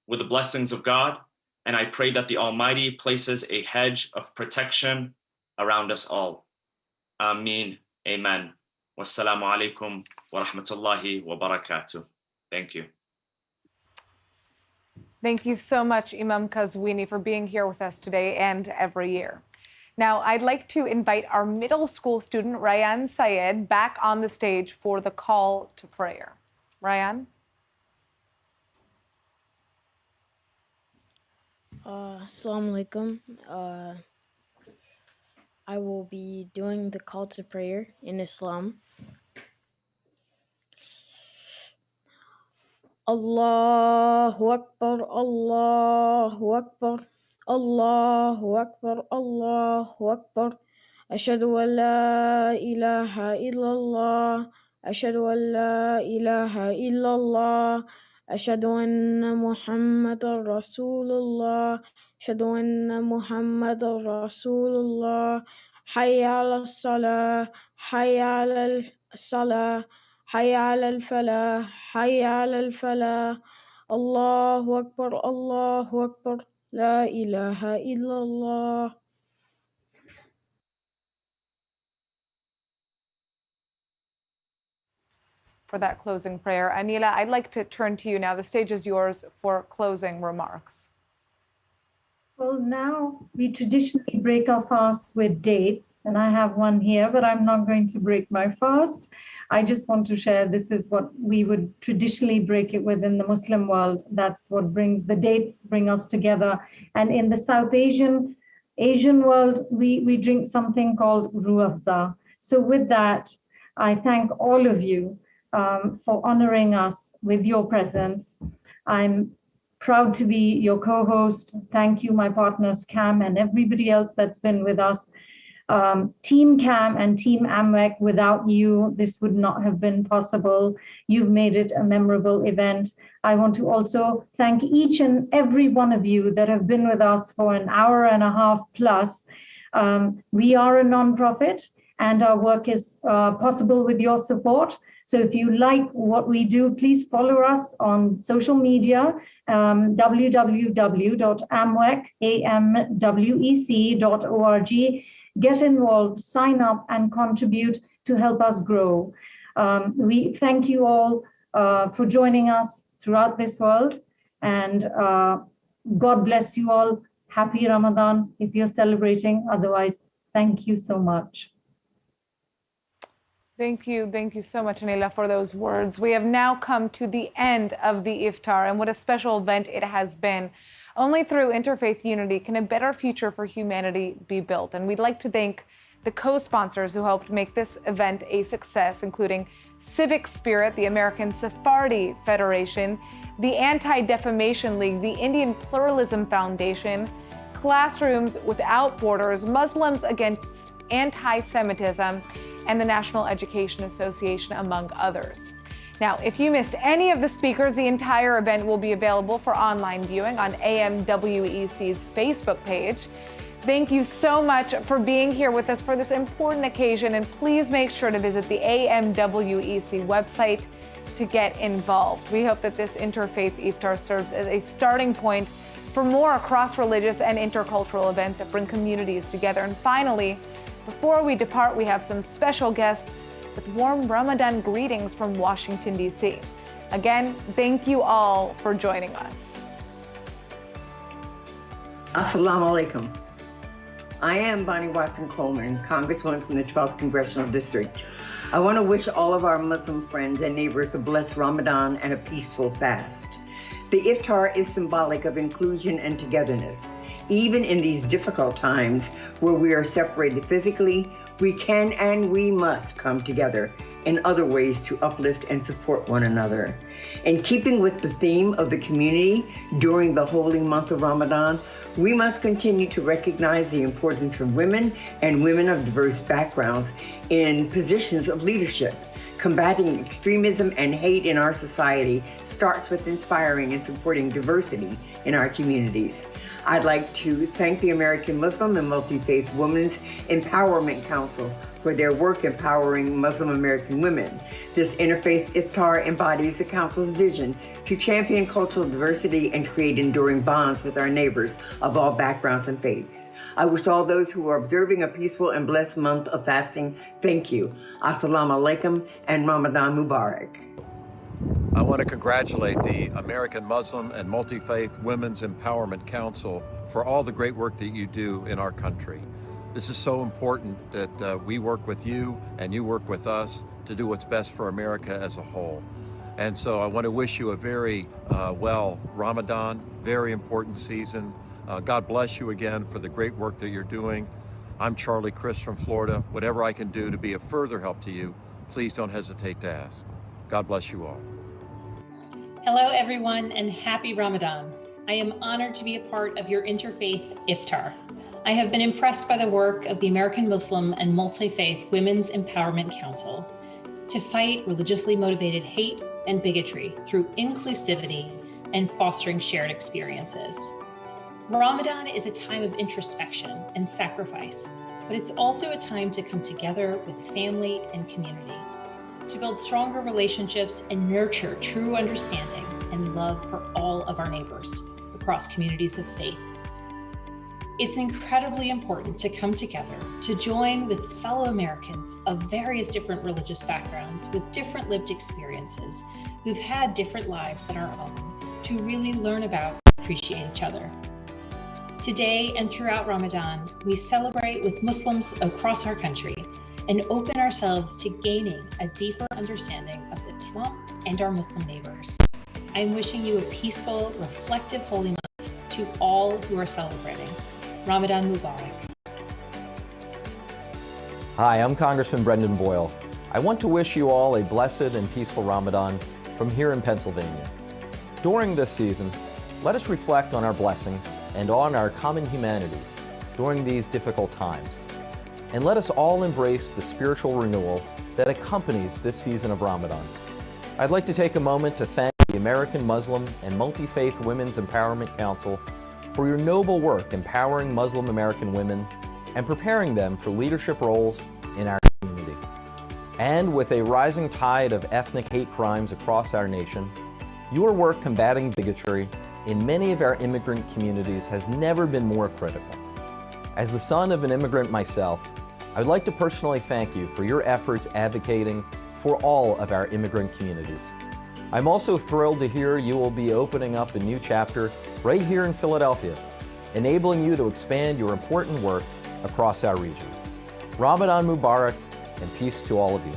with the blessings of God, and I pray that the Almighty places a hedge of protection around us all. Ameen. Amen. Wassalamu alaikum wa rahmatullahi wa barakatuh. Thank you. Thank you so much, Imam Kazwini, for being here with us today and every year. Now, I'd like to invite our middle school student, Ryan Syed, back on the stage for the call to prayer. Ryan? Assalamu alaikum. I will be doing the call to prayer in Islam. Allahu Akbar, Allahu Akbar, Allahu Akbar, Allahu Akbar. Ashhadu an la ilaha illallah, Ashhadu an la ilaha illallah, Ashhadu anna Muhammadan Rasulullah, Ashhadu anna Muhammadan Rasulullah. Hayya ala salah, hayya ala salah. حي على الفلاح حي على الفلاح الله أكبر الله أكبر لا إله إلا الله. For that closing prayer. Anila, I'd like to turn to you now. The stage is yours for closing remarks. Well, now we traditionally break our fasts with dates, and I have one here, but I'm not going to break my fast. I just want to share this is what we would traditionally break it with in the Muslim world. That's what brings the dates, bring us together. And in the South Asian world, we drink something called Ruh Afza. So with that, I thank all of you for honoring us with your presence. I'm proud to be your co-host. Thank you, my partners, Cam, and everybody else that's been with us. Team Cam and Team AMMWEC, without you, this would not have been possible. You've made it a memorable event. I want to also thank each and every one of you that have been with us for an hour and a half plus. We are a nonprofit, and our work is possible with your support. So if you like what we do, please follow us on social media, www.amwec.org. Get involved, sign up, and contribute to help us grow. We thank you all for joining us throughout this world, and God bless you all. Happy Ramadan if you're celebrating. Otherwise, thank you so much. Thank you so much, Anila, for those words. We have now come to the end of the Iftar, and what a special event it has been. Only through interfaith unity can a better future for humanity be built. And we'd like to thank the co-sponsors who helped make this event a success, including Civic Spirit, the American Sephardi Federation, the Anti-Defamation League, the Indian Pluralism Foundation, Classrooms Without Borders, Muslims Against Anti-Semitism, and the National Education Association, among others. Now, if you missed any of the speakers, the entire event will be available for online viewing on AMWEC's Facebook page. Thank you so much for being here with us for this important occasion, and please make sure to visit the AMWEC website to get involved. We hope that this Interfaith Iftar serves as a starting point for more cross-religious and intercultural events that bring communities together. And finally, before we depart, we have some special guests with warm Ramadan greetings from Washington, D.C. Again, thank you all for joining us. Assalamu alaikum. I am Bonnie Watson Coleman, Congresswoman from the 12th Congressional District. I want to wish all of our Muslim friends and neighbors a blessed Ramadan and a peaceful fast. The Iftar is symbolic of inclusion and togetherness. Even in these difficult times where we are separated physically, we can and we must come together in other ways to uplift and support one another. In keeping with the theme of the community during the holy month of Ramadan, we must continue to recognize the importance of women and women of diverse backgrounds in positions of leadership. Combating extremism and hate in our society starts with inspiring and supporting diversity in our communities. I'd like to thank the American Muslim and Multifaith Women's Empowerment Council for their work empowering Muslim American women. This Interfaith Iftar embodies the Council's vision to champion cultural diversity and create enduring bonds with our neighbors of all backgrounds and faiths. I wish all those who are observing a peaceful and blessed month of fasting, thank you. Assalamu alaikum and Ramadan Mubarak. I want to congratulate the American Muslim and Multifaith Women's Empowerment Council for all the great work that you do in our country. This is so important that we work with you and you work with us to do what's best for America as a whole. And so I want to wish you a very well Ramadan, very important season. God bless you again for the great work that you're doing. I'm Charlie Chris from Florida. Whatever I can do to be a further help to you, please don't hesitate to ask. God bless you all. Hello, everyone, and happy Ramadan. I am honored to be a part of your Interfaith Iftar. I have been impressed by the work of the American Muslim and Multifaith Women's Empowerment Council to fight religiously motivated hate and bigotry through inclusivity and fostering shared experiences. Ramadan is a time of introspection and sacrifice, but it's also a time to come together with family and community, to build stronger relationships and nurture true understanding and love for all of our neighbors across communities of faith. It's incredibly important to come together, to join with fellow Americans of various different religious backgrounds with different lived experiences who've had different lives than our own, to really learn about and appreciate each other. Today and throughout Ramadan, we celebrate with Muslims across our country and open ourselves to gaining a deeper understanding of Islam and our Muslim neighbors. I'm wishing you a peaceful, reflective holy month to all who are celebrating. Ramadan Mubarak. Hi, I'm Congressman Brendan Boyle. I want to wish you all a blessed and peaceful Ramadan from here in Pennsylvania. During this season, let us reflect on our blessings and on our common humanity during these difficult times. And let us all embrace the spiritual renewal that accompanies this season of Ramadan. I'd like to take a moment to thank the American Muslim and Multifaith Women's Empowerment Council for your noble work empowering Muslim American women and preparing them for leadership roles in our community. And with a rising tide of ethnic hate crimes across our nation, your work combating bigotry in many of our immigrant communities has never been more critical. As the son of an immigrant myself, I would like to personally thank you for your efforts advocating for all of our immigrant communities. I'm also thrilled to hear you will be opening up a new chapter right here in Philadelphia, enabling you to expand your important work across our region. Ramadan Mubarak and peace to all of you.